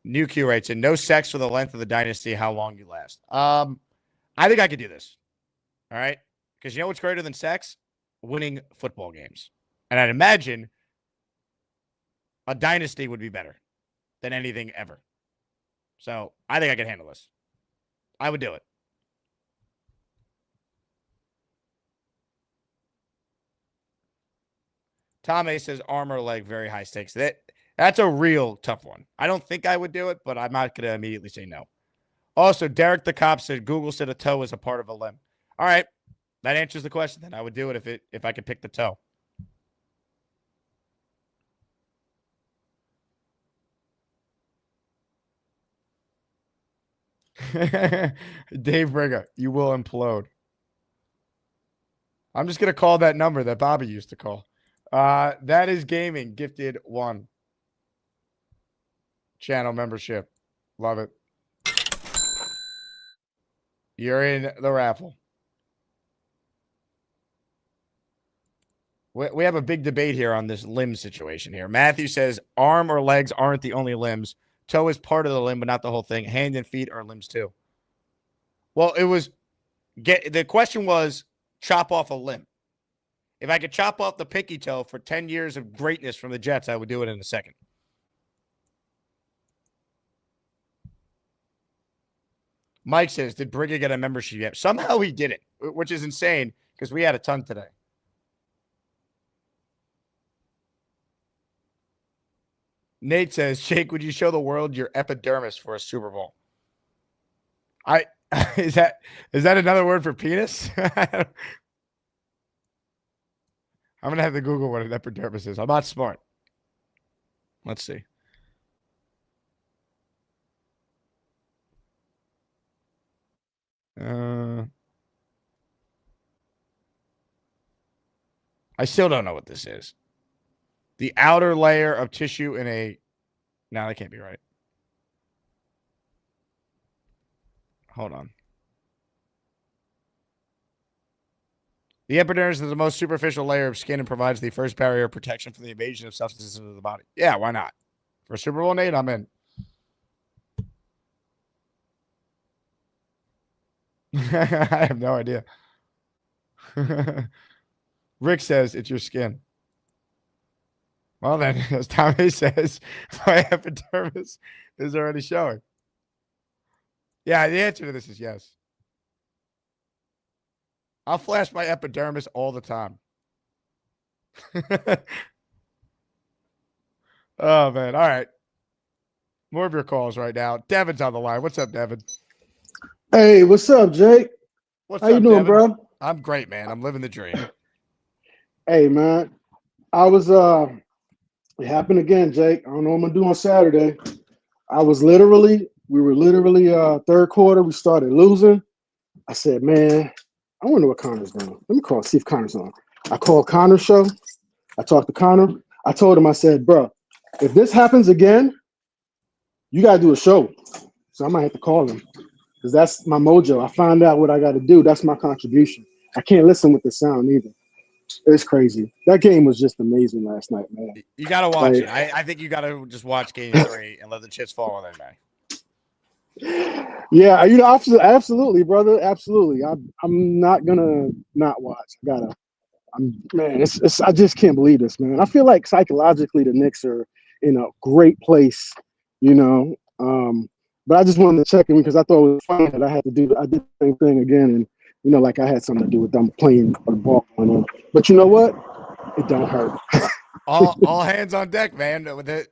New Q writes in, no sex for the length of the dynasty, how long you last. I think I could do this. All right? Because you know what's greater than sex? Winning football games. And I'd imagine a dynasty would be better than anything ever. So I think I can handle this. I would do it. Tom A says arm or leg, very high stakes. That's a real tough one. I don't think I would do it, but I'm not going to immediately say no. Also, Derek the Cop said Google said a toe is a part of a limb. All right. That answers the question then. I would do it if I could pick the toe. Dave Briga, you will implode. I'm just going to call that number that Bobby used to call. That is gaming. Gifted 1. Channel membership. Love it. You're in the raffle. We have a big debate here on this limb situation here. Matthew says arm or legs aren't the only limbs. Toe is part of the limb, but not the whole thing. Hand and feet are limbs too. Well, the question was chop off a limb. If I could chop off the pinky toe for 10 years of greatness from the Jets, I would do it in a second. Mike says, did Briga get a membership yet? Somehow he didn't, which is insane because we had a ton today. Nate says, Jake, would you show the world your epidermis for a Super Bowl? Is that another word for penis? I'm going to have to Google what an epidermis is. I'm not smart. Let's see. I still don't know what this is. The outer layer of tissue in a... No, that can't be right. Hold on. The epidermis is the most superficial layer of skin and provides the first barrier of protection from the invasion of substances into the body. Yeah, why not? For Super Bowl, Nate, I'm in. I have no idea. Rick says it's your skin. Well, then, as Tommy says, my epidermis is already showing. Yeah, the answer to this is yes. I'll flash my epidermis all the time. Oh, man. All right. More of your calls right now. Devin's on the line. What's up, Devin? Hey, what's up, Jake? What's How up, you doing, Devin? bro? I'm great, man. I'm living the dream. Hey, man. I was It happened again, Jake. I don't know what I'm gonna do on Saturday. We were literally third quarter. We started losing. I said, man, I wonder what Connor's doing. Let me call, see if Connor's on. I called Connor's show. I talked to Connor. I told him, I said, bro, if this happens again, you gotta do a show. So I might have to call him because that's my mojo. I find out what I got to do. That's my contribution. I can't listen with the sound either. It's crazy. That game was just amazing last night, man. You got to watch it. I think you got to just watch Game 3 and let the chips fall on their neck. Yeah, absolutely, brother. Absolutely. I'm not gonna not watch. I just can't believe this, man. I feel like psychologically the Knicks are in a great place, you know. But I just wanted to check in because I thought it was funny that I did the same thing again, and like I had something to do with them playing or the ball going on. But you know what? It don't hurt. all hands on deck, man.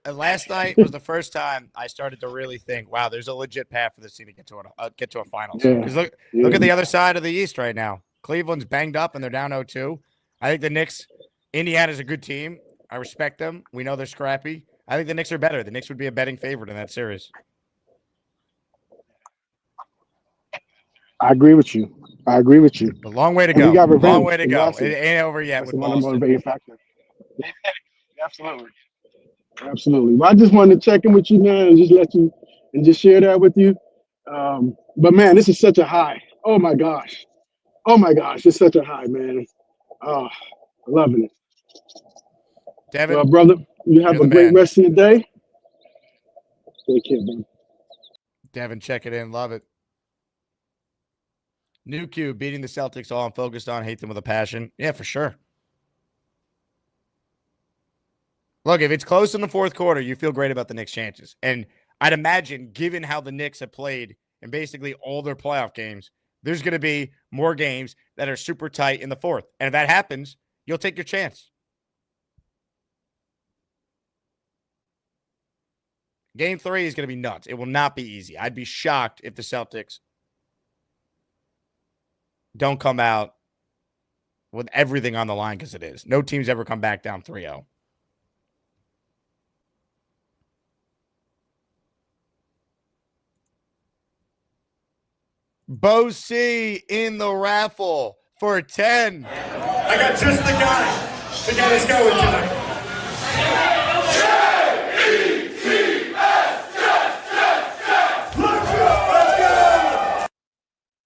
Last night was the first time I started to really think, wow, there's a legit path for this team to get to a finals. Because look at the other side of the East right now. Cleveland's banged up and they're down 0-2. I think the Knicks, Indiana's a good team. I respect them. We know they're scrappy. I think the Knicks are better. The Knicks would be a betting favorite in that series. I agree with you. A long way to go. We got revenge. Long way to go. It ain't over yet with Boston. Motivating factor. Absolutely. Well, I just wanted to check in with you, man, and just let you and just share that with you. But man, this is such a high. Oh my gosh, it's such a high, man. Oh, loving it. Devin, well, brother, you have a great rest of the day. Take care, man. Devin, check it in. Love it. New Q beating the Celtics. All I'm focused on. Hate them with a passion. Yeah, for sure. Look, if it's close in the fourth quarter, you feel great about the Knicks' chances. And I'd imagine, given how the Knicks have played in basically all their playoff games, there's going to be more games that are super tight in the fourth. And if that happens, you'll take your chance. Game 3 is going to be nuts. It will not be easy. I'd be shocked if the Celtics don't come out with everything on the line because it is. No team's ever come back down 3-0. Bonesy in the raffle for 10. I got just the guy to get us going tonight.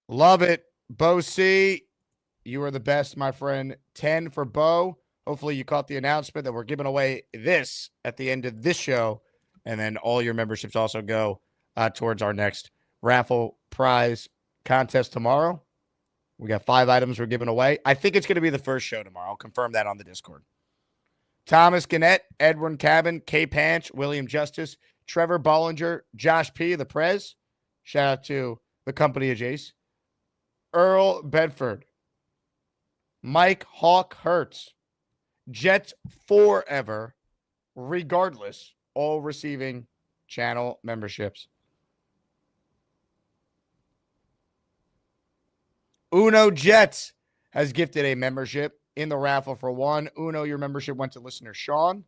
Love it. Bonesy, you are the best, my friend. 10 for Bo. Hopefully you caught the announcement that we're giving away this at the end of this show. And then all your memberships also go towards our next raffle prize contest tomorrow. We got 5 items we're giving away. I think it's going to be the first show tomorrow. I'll confirm that on the Discord. Thomas Gannett, Edwin Cabin, K. Panch, William Justice, Trevor Bollinger, Josh P., the Prez. Shout out to the company of Jace. Earl Bedford, Mike Hawk Hertz, Jets Forever, regardless, all receiving channel memberships. Uno Jets has gifted a membership in the raffle for 1. Uno, your membership went to listener Sean.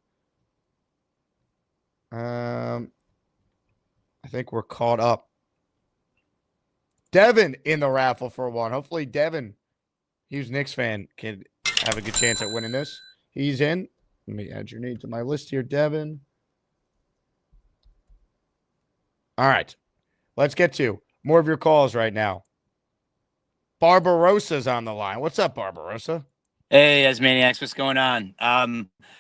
I think we're caught up. Devin in the raffle for 1. Hopefully Devin, huge Knicks fan, can have a good chance at winning this. He's in. Let me add your name to my list here, Devin. All right. Let's get to more of your calls right now. Barbarossa's on the line. What's up, Barbarossa? Hey, ASMANIACS, what's going on?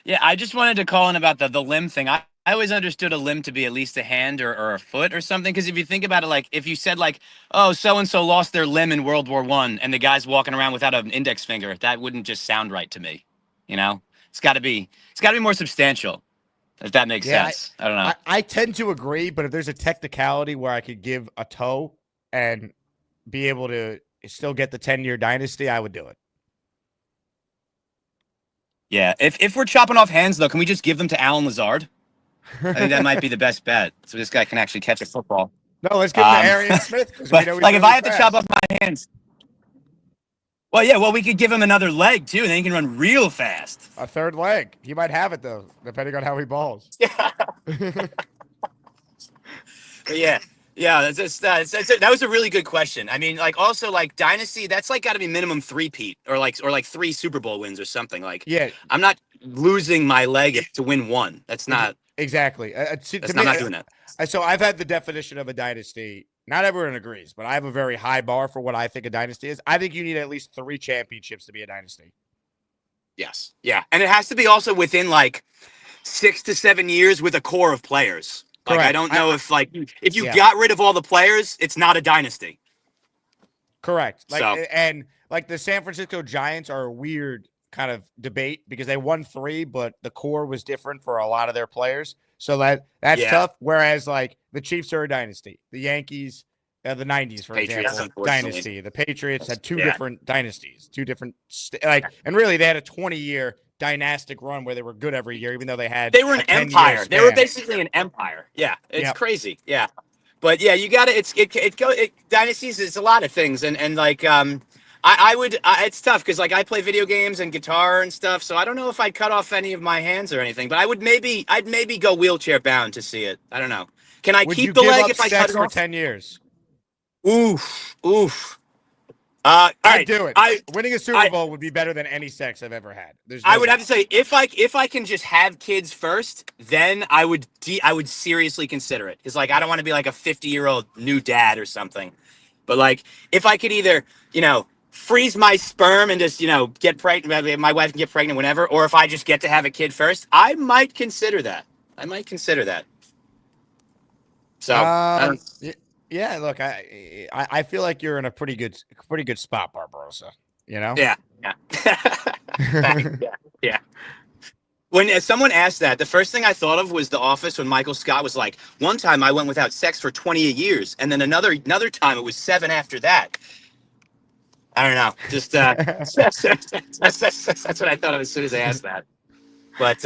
Yeah, I just wanted to call in about the limb thing. I always understood a limb to be at least a hand or a foot or something. Because if you think about it, like if you said like, oh, so-and-so lost their limb in World War I and the guy's walking around without an index finger, that wouldn't just sound right to me. You know, it's got to be more substantial, if that makes sense. I don't know. I tend to agree, but if there's a technicality where I could give a toe and be able to still get the 10-year dynasty, I would do it. Yeah, if we're chopping off hands, though, can we just give them to Alan Lazard? I think that might be the best bet. So this guy can actually catch a football. No, let's give him to Arian Smith. But like, if I have to chop off my hands, Well, yeah. Well, we could give him another leg too, and then he can run real fast. A third leg. He might have it though, depending on how he balls. Yeah. Yeah. Yeah, that was a really good question. I mean, like, also, like, Dynasty, that's, like, got to be minimum 3-peat or 3 Super Bowl wins or something. Like, yeah, I'm not losing my leg to win one. That's not. Exactly. I'm not doing that. So I've had the definition of a dynasty. Not everyone agrees, but I have a very high bar for what I think a dynasty is. I think you need at least 3 championships to be a dynasty. Yes. Yeah. And it has to be also within, like, 6 to 7 years with a core of players. Like, Correct. I don't know if you yeah. got rid of all the players, it's not a dynasty. Correct. Like, So. And like the San Francisco Giants are a weird kind of debate because they won 3, but the core was different for a lot of their players. So that's tough. Whereas like the Chiefs are a dynasty. The Yankees, the 90s, for Patriots, example, dynasty. The Patriots had 2 different dynasties, 2 different and really they had a 20-year dynastic run where they were good every year, even though they were an empire. They were basically an empire. Yeah, it's crazy. Yeah, but yeah, you got to. Dynasties is a lot of things, and like it's tough because like I play video games and guitar and stuff, so I don't know if I'd cut off any of my hands or anything, but I'd maybe go wheelchair bound to see it. I don't know. Can I keep the leg if I cut it for off? 10 years? Oof. I'd do it. Winning a Super Bowl would be better than any sex I've ever had. I would have to say if I can just have kids first, then I would seriously consider it. Because like I don't want to be like a 50-year-old new dad or something. But like if I could either freeze my sperm and just get pregnant, my wife can get pregnant whenever, or if I just get to have a kid first, I might consider that. So. Yeah, look, I feel like you're in a pretty good spot, Barbarossa. Yeah. Yeah. When someone asked that, the first thing I thought of was The Office when Michael Scott was like, one time I went without sex for 28 years, and then another time it was 7 after that. I don't know. Just that's what I thought of as soon as I asked that. But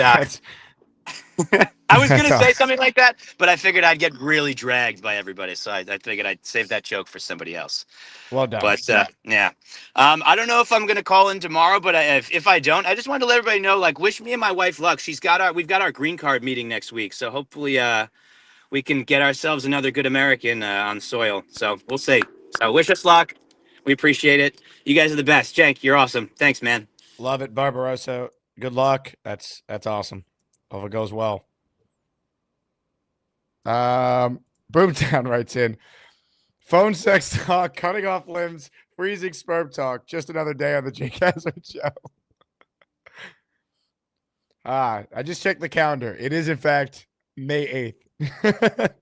I was going to say something like that, but I figured I'd get really dragged by everybody. So I figured I'd save that joke for somebody else. Well done. But yeah. I don't know if I'm going to call in tomorrow, but if I don't, I just wanted to let everybody know, like, wish me and my wife luck. We've got our green card meeting next week. So hopefully we can get ourselves another good American on soil. So we'll see. So wish us luck. We appreciate it. You guys are the best. Jank, you're awesome. Thanks, man. Love it, Barbarossa. Good luck. That's awesome. Hope it goes well. Boomtown writes in, phone sex talk, cutting off limbs, freezing sperm talk. Just another day on the Jake Hazard show. I just checked the calendar. It is in fact May 8th.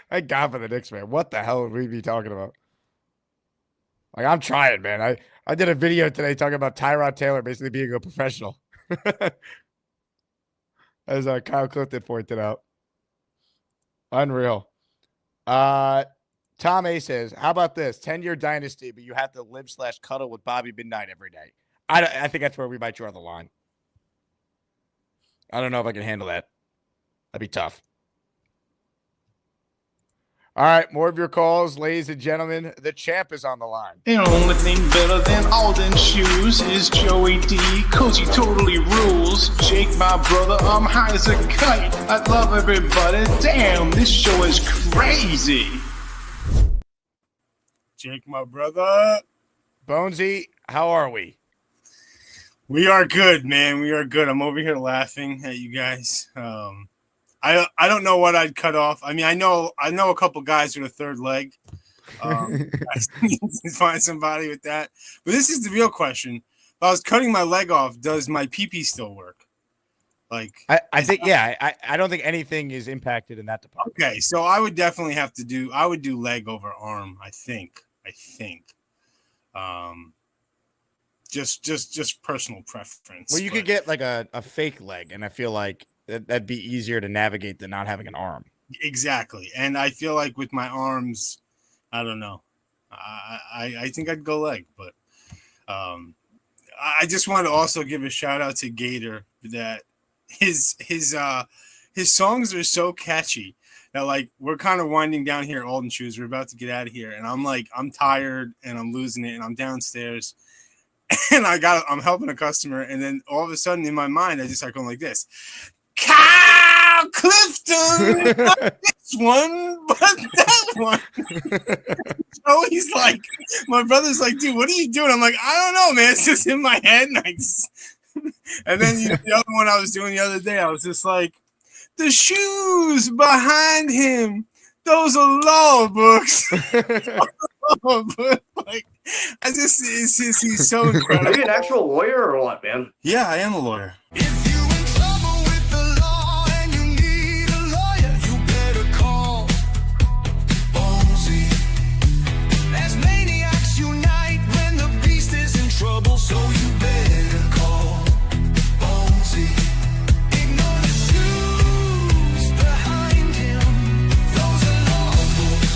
Thank God for the Knicks, man. What the hell would we be talking about? Like, I'm trying, man. I did a video today talking about Tyrod Taylor basically being a professional. As Kyle Clifton pointed out. Unreal. Tom A says, how about this? 10-year dynasty, but you have to live/cuddle with Bobby Midnight every day. I think that's where we might draw the line. I don't know if I can handle that. That'd be tough. All right, more of your calls, ladies and gentlemen. The champ is on the line. The only thing better than Alden shoes is Joey D, cause he totally rules. Jake, my brother, I'm high as a kite. I love everybody. Damn, this show is crazy. Jake, my brother. Bonesy, how are we? We are good, man. We are good. I'm over here laughing at you guys. I don't know what I'd cut off. I mean, I know a couple guys with a third leg. Find somebody with that. But this is the real question. If I was cutting my leg off, does my pee still work? Like, I think, yeah. I don't think anything is impacted in that department. Okay, so I would definitely have to do. I would do leg over arm. I think. Just personal preference. Well, you could get like a fake leg, and I feel like that'd be easier to navigate than not having an arm. Exactly. And I feel like with my arms, I don't know. I think I'd go leg, but I just want to also give a shout out to Gator that his songs are so catchy. that like we're kind of winding down here at Alden Shoes. We're about to get out of here, and I'm tired and I'm losing it, and I'm downstairs, and I'm helping a customer, and then all of a sudden in my mind I just start going like this. Kyle Clifton, not this one, but that one. So he's like, my brother's like, dude, what are you doing? I'm like, I don't know, man. It's just in my head. And then the other one I was doing the other day, I was just like, the shoes behind him, those are law books. Like, he's so incredible. Are you an actual lawyer or what, man? Yeah, I am a lawyer. Trouble, so you better call Bonesy. Ignore the shoes behind him. Those are law books.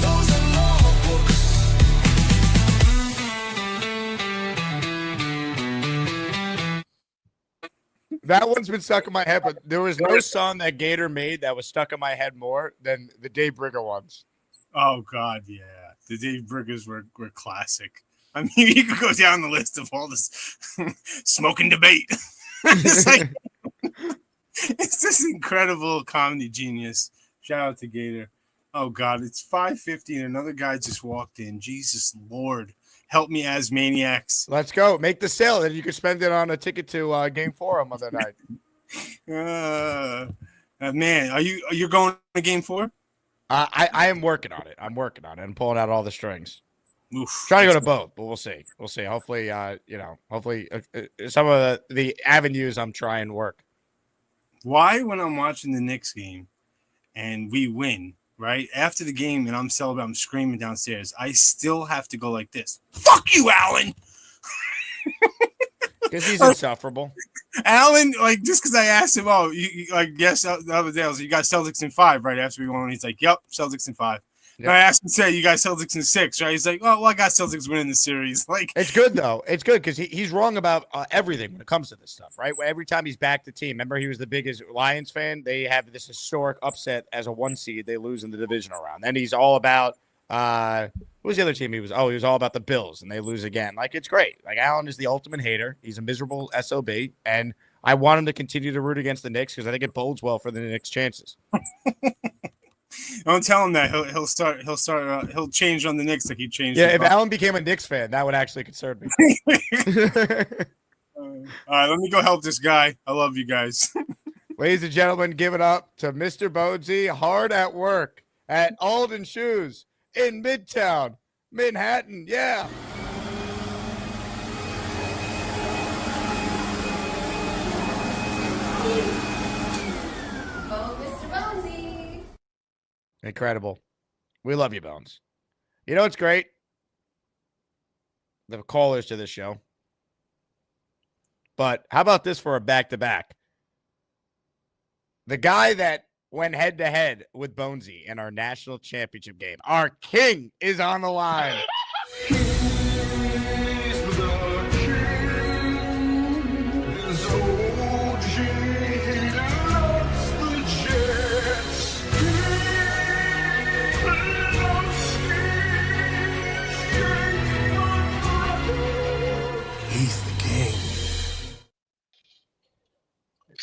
Those are law books. That one's been stuck in my head, but there was no song that Gator made that was stuck in my head more than the Dave Brigger ones. Oh God, yeah. The Dave Briggers were classic. I mean, you could go down the list of all this smoking debate. It's like, it's this incredible comedy genius. Shout out to Gator. Oh God, it's 5:50 and another guy just walked in. Jesus Lord, help me, Asmaniacs. Let's go. Make the sale, and you can spend it on a ticket to Game 4 on Monday night. Man, are you going to Game 4? I am working on it. I'm I'm pulling out all the strings. Oof, trying to go to both, but we'll see. Hopefully, hopefully some of the avenues I'm trying work. Why, when I'm watching the Knicks game and we win, right after the game, and I'm screaming downstairs, I still have to go like this. Fuck you, Alan. Because he's insufferable. Alan, like, just because I asked him, yes, the other day I was like, you got Celtics in 5, right? After we won, he's like, yep, Celtics in 5. Yep. I asked him, say, you got Celtics in 6, right? He's like, oh, well, I got Celtics winning the series. Like, it's good though. It's good because he's wrong about everything when it comes to this stuff, right? Every time he's backed the team, remember he was the biggest Lions fan. They have this historic upset as a 1 seed. They lose in the divisional round. Then he's all about what was the other team? He was all about the Bills, and they lose again. Like, it's great. Like, Alan is the ultimate hater. He's a miserable SOB, and I want him to continue to root against the Knicks because I think it bodes well for the Knicks' chances. Don't tell him that. He'll change on the Knicks like he changed. Yeah, if Alan became a Knicks fan, that would actually concern me. All right, let me go help this guy. I love you guys. Ladies and gentlemen, give it up to Mr. Bonesy, hard at work at Alden Shoes in Midtown Manhattan. Yeah. Incredible. We love you, Bones. You know what's great? The callers to this show. But how about this for a back-to-back? The guy that went head-to-head with Bonesy in our national championship game, our king, is on the line.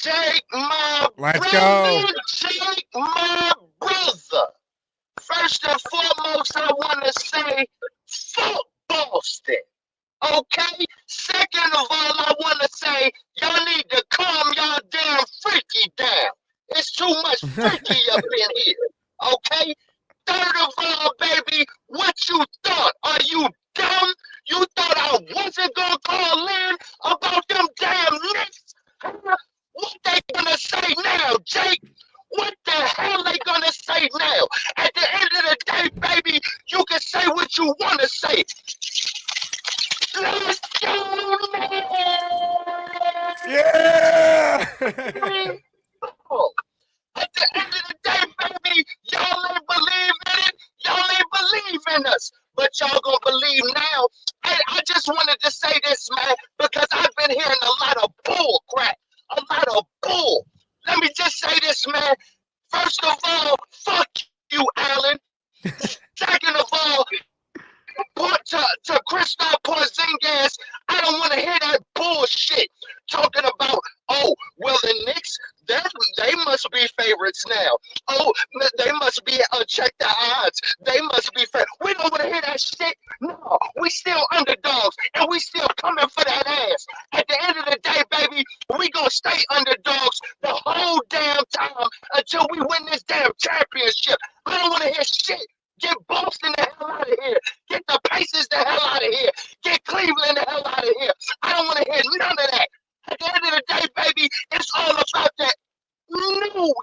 Jake, my Let's brother, go. Jake, my brother. First and foremost, I want to say, fuck Boston. Okay? Second of all, I want to say, y'all need to calm y'all damn freaky down. It's too much freaky up in here. Okay? Third of all, baby, what you thought? Are you dumb? You thought I wasn't going to call in about them damn Knicks? Huh? What they gonna say now, Jake? What the hell they gonna say now? At the end of the day, baby, you can say what you wanna say. Let's go, man! Yeah! At the end of the day, baby, y'all ain't believe in it. Y'all ain't believe in us. But y'all gonna believe now. Hey, I just wanted to say this, man, because I've been hearing a lot of bull crap. A lot of bull. Let me just say this, man. First of all, fuck you, Allen. Second of all, to Kristaps Porzingis, I don't want to hear that bullshit talking about, oh, well, the Knicks, they must be favorites now. Oh, they must be, check the odds. They must be fair. We don't want to hear that shit. No, we still underdogs, and we still coming for that ass. At the end of the day, baby, we going to stay underdogs the whole damn time until we win this damn championship. I don't want to hear shit. Get Boston the hell out of here. Get the Pacers the hell out of here. Get Cleveland the hell out of here. I don't want to hear none of that. At the end of the day, baby, it's all about that New York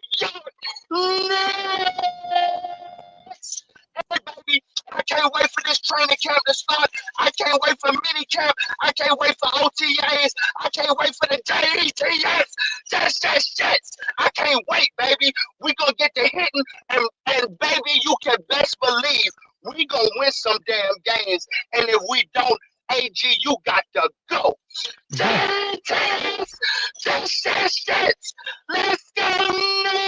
Knicks. Hey, baby, I can't wait for this training camp to start. I can't wait for mini camp. I can't wait for OTAs. I can't wait for the JETs. Jets. I can't wait, baby. We gonna get to hitting, and baby, you can best believe we gonna win some damn games. And if we don't, AG, you got to go. Jets. Let's go Knicks.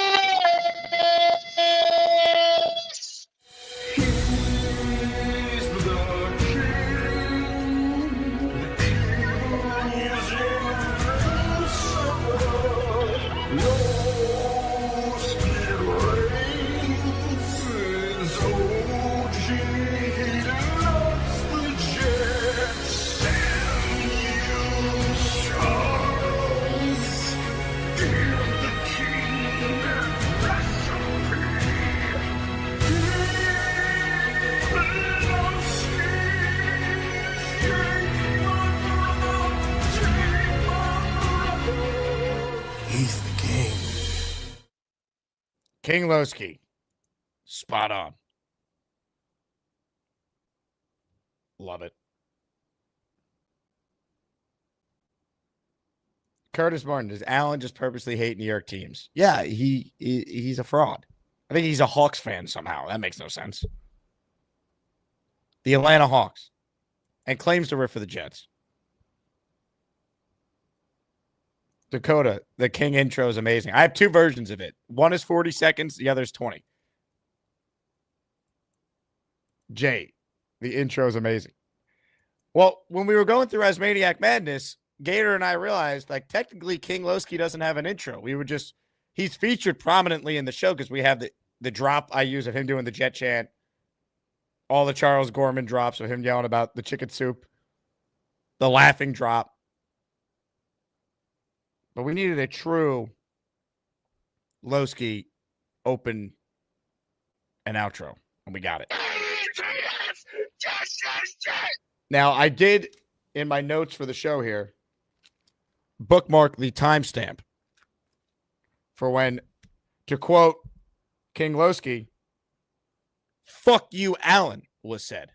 He's the king. King Loski. Spot on. Love it. Curtis Martin, does Allen just purposely hate New York teams? Yeah, he's a fraud. I think he's a Hawks fan somehow. That makes no sense. The Atlanta Hawks. And claims to root for the Jets. Dakota, the King intro is amazing. I have two versions of it. One is 40 seconds. The other is 20. Jay, the intro is amazing. Well, when we were going through Asmaniac Madness, Gator and I realized, like, technically King Loski doesn't have an intro. We were just, he's featured prominently in the show because we have the drop I use of him doing the Jet chant, all the Charles Gorman drops of him yelling about the chicken soup, the laughing drop. But we needed a true Loski open and outro, and we got it. Now, I did, in my notes for the show here, bookmark the timestamp for when, to quote King Loski, "Fuck you, Allen," was said.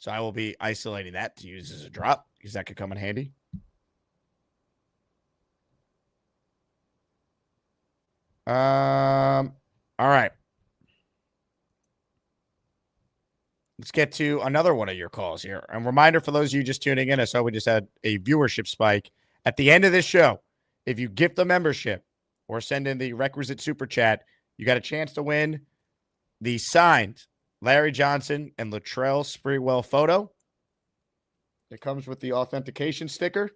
So I will be isolating that to use as a drop because that could come in handy. All right. Let's get to another one of your calls here. And reminder for those of you just tuning in, I saw we just had a viewership spike. At the end of this show, if you gift a membership or send in the requisite super chat, you got a chance to win the signed Larry Johnson and Latrell Sprewell photo. It comes with the authentication sticker.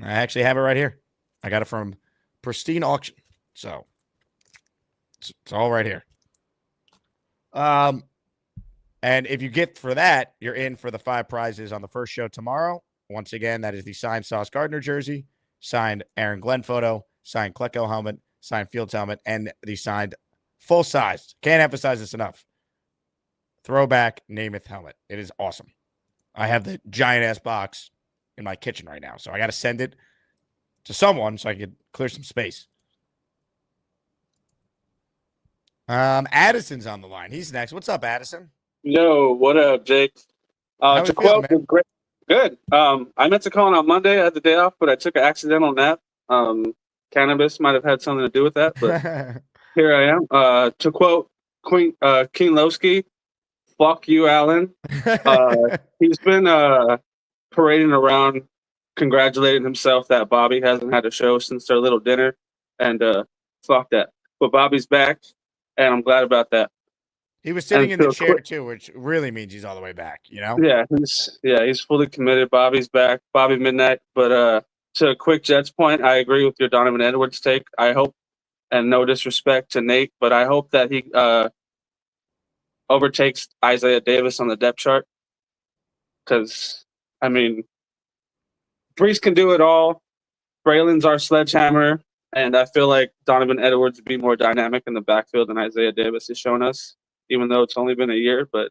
I actually have it right here. I got it from Pristine Auction. So it's all right here. And if you get for that, you're in for the 5 prizes on the first show tomorrow. Once again, that is the signed Sauce Gardner jersey, signed Aaron Glenn photo, signed Klecko helmet, signed Fields helmet, and the signed full-size, can't emphasize this enough, throwback Namath helmet. It is awesome. I have the giant-ass box in my kitchen right now, so I got to send it to someone so I can clear some space. Addison's on the line. He's next. What's up, Addison? Yo, what up, Jake? To quote, great. Good. I meant to call in on Monday. I had the day off, but I took an accidental nap. Cannabis might have had something to do with that, but here I am. To quote King Loski, "Fuck you, Allen." He's been parading around, congratulating himself that Bobby hasn't had a show since their little dinner, and fuck that. but Bobby's back, and I'm glad about that. He was sitting And in the to a chair quick- too, which really means he's all the way back, you know? Yeah, he's fully committed. Bobby's back. Bobby Midnight. But to a quick Jets point, I agree with your Donovan Edwards take. I hope, and no disrespect to Nate, but I hope that he overtakes Isaiah Davis on the depth chart. Because, I mean, Brees can do it all. Braylon's our sledgehammer. And I feel like Donovan Edwards would be more dynamic in the backfield than Isaiah Davis has shown us, even though it's only been a year. But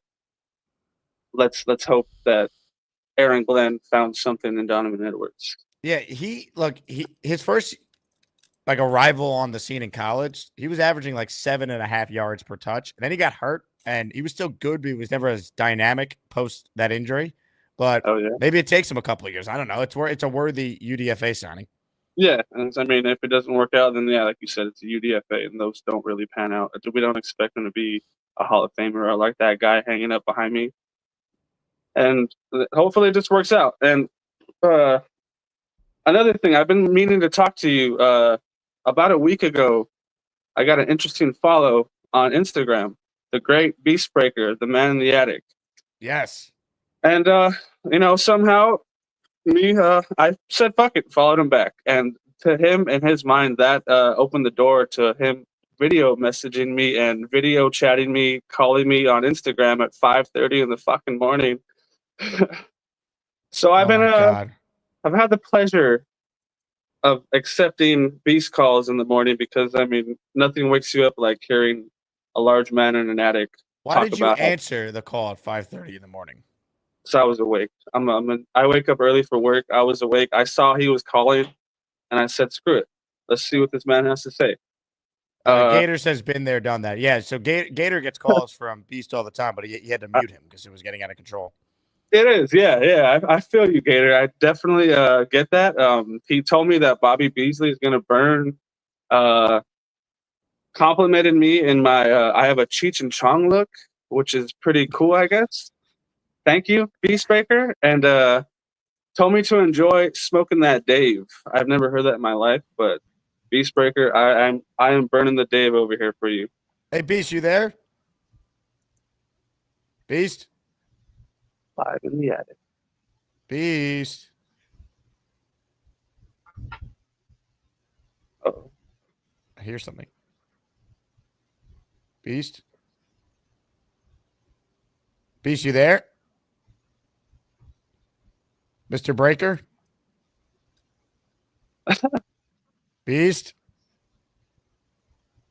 let's hope that Aaron Glenn found something in Donovan Edwards. Yeah, his first like arrival on the scene in college, he was averaging like 7.5 yards per touch. And then he got hurt, and he was still good, but he was never as dynamic post that injury. But maybe it takes him a couple of years. I don't know. It's a worthy UDFA signing. Yeah, and I mean, if it doesn't work out, then yeah, like you said, it's a UDFA, and those don't really pan out. We don't expect him to be a Hall of Famer. I like that guy hanging up behind me, and hopefully it just works out. And another thing, I've been meaning to talk to you. About a week ago, I got an interesting follow on Instagram. The great Beast Breaker, the man in the attic. Yes. And somehow I said fuck it, followed him back, and to him, in his mind, that opened the door to him video messaging me and video chatting me, calling me on Instagram at 5:30 in the fucking morning. So I've been I've had the pleasure of accepting Beast calls in the morning because I mean nothing wakes you up like hearing a large man in an attic. Why did you answer the call at 5:30 in the morning? So I was awake. I wake up early for work. I was awake. I saw he was calling, and I said, "Screw it. Let's see what this man has to say." Gators has been there, done that. Yeah, so Gator gets calls from Beast all the time, but he had to mute him because it was getting out of control. It is, yeah. I feel you, Gator. I definitely get that. He told me that Bobby Beasley is going to burn. Complimented me in my I have a Cheech and Chong look, which is pretty cool, I guess. Thank you, Beast Breaker, and told me to enjoy smoking that Dave. I've never heard that in my life, but Beast Breaker, I am burning the Dave over here for you. Hey, Beast, you there? Beast? Live in the attic. Beast. Oh, I hear something. Beast? Beast, you there? Mr. Breaker? Beast?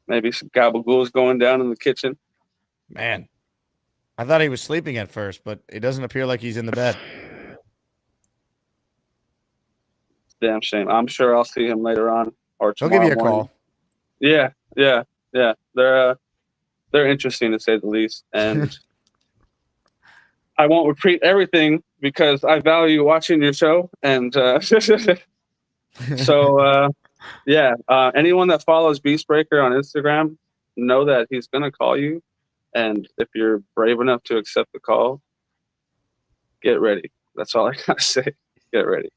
Maybe some gabagool's going down in the kitchen. Man, I thought he was sleeping at first, but it doesn't appear like he's in the bed. Damn shame. I'm sure I'll see him later on or He'll tomorrow give you a morning. call. Yeah. They're interesting to say the least, and I won't repeat everything because I value watching your show, and so yeah. Anyone that follows Beastbreaker on Instagram, know that he's gonna call you, and if you're brave enough to accept the call, get ready. That's all I gotta say. Get ready.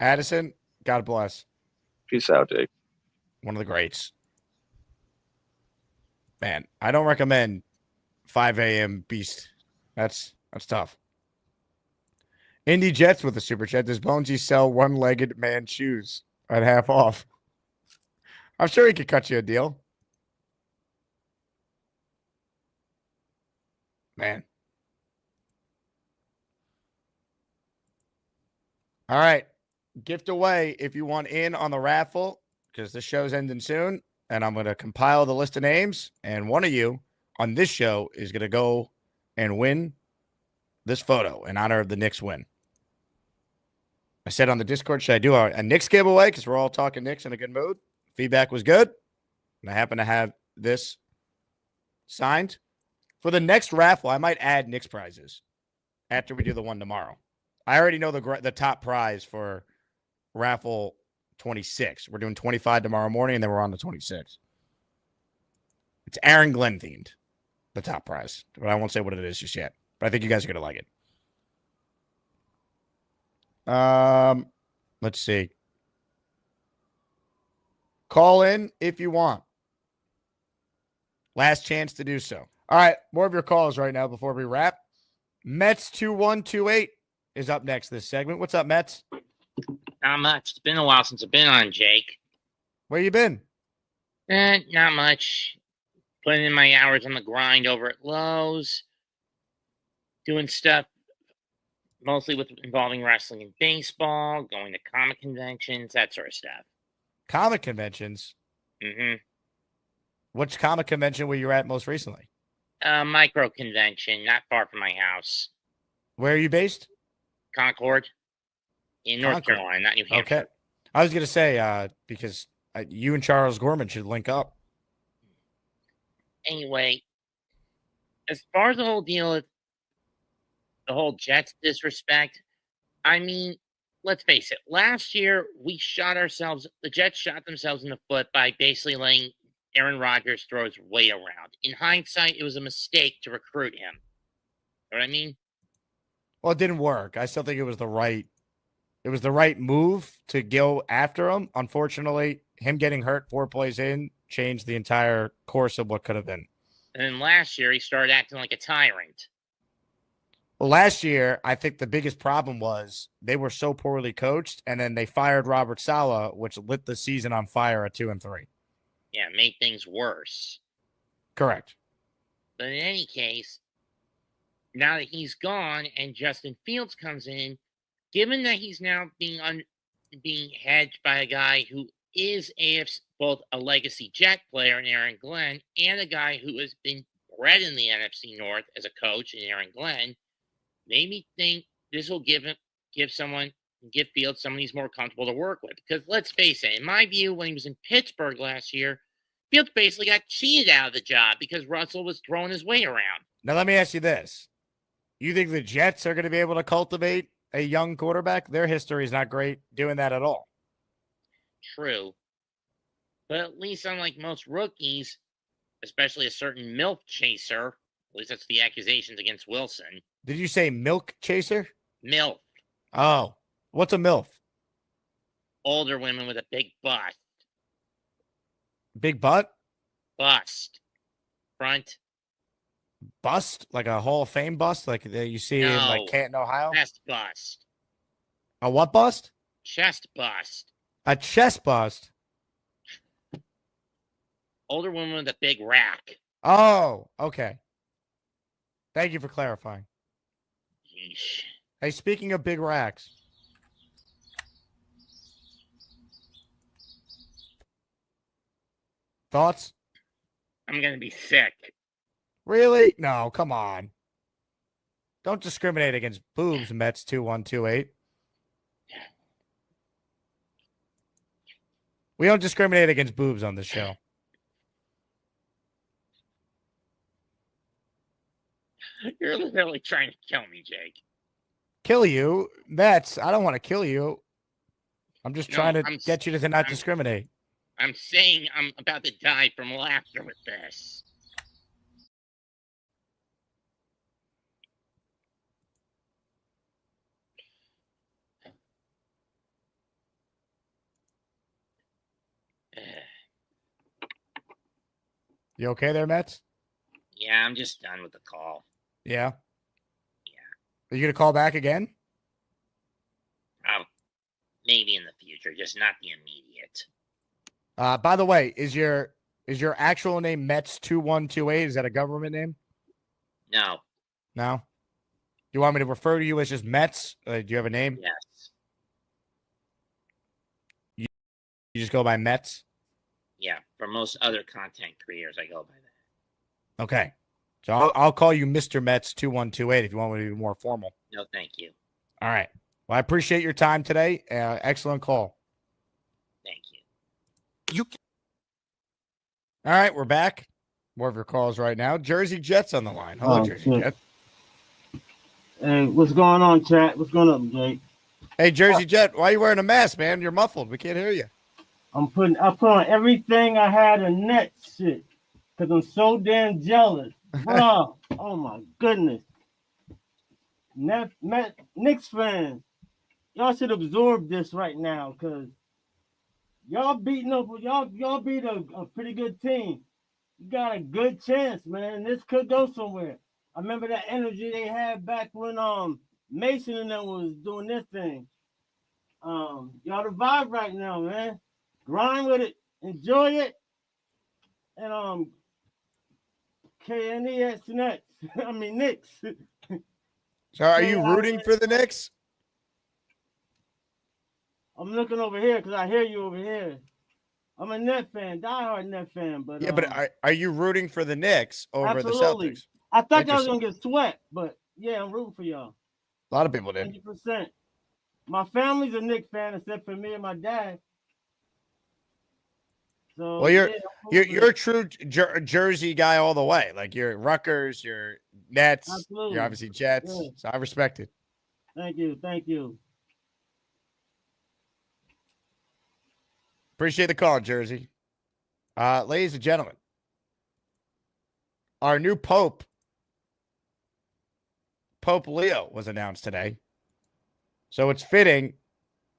Addison, God bless. Peace out, Jake. One of the greats. Man, I don't recommend 5 a.m. Beast. That's tough. Indy Jets with a super chat. Does Bonesy sell one-legged man shoes at half off? I'm sure he could cut you a deal. Man. All right. Gift away if you want in on the raffle, because the show's ending soon. And I'm going to compile the list of names. And one of you on this show is going to go and win this photo in honor of the Knicks win. I said on the Discord, should I do a Knicks giveaway? Because we're all talking Knicks in a good mood. Feedback was good. And I happen to have this signed. For the next raffle, I might add Knicks prizes after we do the one tomorrow. I already know the top prize for raffle 26. We're doing 25 tomorrow morning, and then we're on to 26. It's Aaron Glenn themed, the top prize. But I won't say what it is just yet. But I think you guys are going to like it. Let's see. Call in if you want. Last chance to do so. All right, more of your calls right now before we wrap. Mets 2128 is up next this segment. What's up, Mets? Not much. It's been a while since I've been on, Jake. Where you been? Not much. Putting in my hours on the grind over at Lowe's. Doing stuff mostly involving wrestling and baseball, going to comic conventions, that sort of stuff. Comic conventions? Mm-hmm. Which comic convention were you at most recently? Micro convention, not far from my house. Where are you based? Concord. In North Carolina, not New Hampshire. Okay. I was going to say, because you and Charles Gorman should link up. Anyway, as far as the whole deal with the whole Jets disrespect, I mean, let's face it. Last year, the Jets shot themselves in the foot by basically letting Aaron Rodgers throw his weight around. In hindsight, it was a mistake to recruit him. You know what I mean? Well, it didn't work. I still think it was the right move to go after him. Unfortunately, him getting hurt 4 plays in changed the entire course of what could have been. And then last year, he started acting like a tyrant. Well, last year, I think the biggest problem was they were so poorly coached, and then they fired Robert Saleh, which lit the season on fire at 2-3. Yeah, made things worse. Correct. But in any case, now that he's gone and Justin Fields comes in, given that he's now being hedged by a guy who is both a legacy Jet player in Aaron Glenn and a guy who has been bred in the NFC North as a coach in Aaron Glenn, made me think this will give Fields someone he's more comfortable to work with. Because let's face it, in my view, when he was in Pittsburgh last year, Fields basically got cheated out of the job because Russell was throwing his weight around. Now, let me ask you this. You think the Jets are going to be able to cultivate a young quarterback? Their history is not great doing that at all. True. But at least unlike most rookies, especially a certain MILF chaser, at least that's the accusations against Wilson. Did you say milk chaser? MILF. Oh, what's a MILF? Older women with a big bust. Big butt? Bust. Front. Bust? Like a Hall of Fame bust? Like that you see in like Canton, Ohio? Chest bust. A what bust? Chest bust. A chest bust? Older woman with a big rack. Oh, okay. Thank you for clarifying. Yeesh. Hey, speaking of big racks. Thoughts? I'm going to be sick. Really? No, come on. Don't discriminate against boobs, Mets 2128. We don't discriminate against boobs on the show. You're literally trying to kill me, Jake. Kill you? Mets, I don't want to kill you. I'm just trying to get you to not discriminate. I'm saying I'm about to die from laughter with this. You okay there, Mets? Yeah, I'm just done with the call. Yeah? Yeah. Are you going to call back again? Maybe in the future, just not the immediate. By the way, is your actual name Mets 2128? Is that a government name? No. No? Do you want me to refer to you as just Mets? Do you have a name? Yes. You just go by Mets? Yeah, for most other content creators, I go by that. Okay. So I'll call you Mr. Mets 2128 if you want me to be more formal. No, thank you. All right. Well, I appreciate your time today. Excellent call. Thank you. All right, we're back. More of your calls right now. Jersey Jets on the line. Hello, Jersey Jet. Hey, what's going on, chat? What's going on, Jake? Hey, Jersey Jet, why are you wearing a mask, man? You're muffled. We can't hear you. I put on everything I had in net shit because I'm so damn jealous. Bro, oh my goodness. Knicks fans, y'all should absorb this right now because y'all beat a pretty good team. you got a good chance, man. This could go somewhere. I remember that energy they had back when Mason and them was doing this thing. Y'all the vibe right now, man. Grind with it, enjoy it, and KNES Nets. I mean Knicks. So are you rooting for the Knicks? I'm looking over here because I hear you over here. I'm a Net fan, diehard Net fan, but Yeah, but are you rooting for the Knicks over absolutely. the Celtics? I thought y'all was gonna get swept, but yeah, I'm rooting for y'all. A lot of people did. 100%. My family's a Knicks fan except for me and my dad. So Well, yeah, you're a true Jersey guy all the way. Like you're Rutgers, you're Nets, absolutely. you're obviously Jets. Yeah. So I respect it. Thank you, thank you. Appreciate the call, Jersey. Ladies and gentlemen, our new Pope, Pope Leo, was announced today. So it's fitting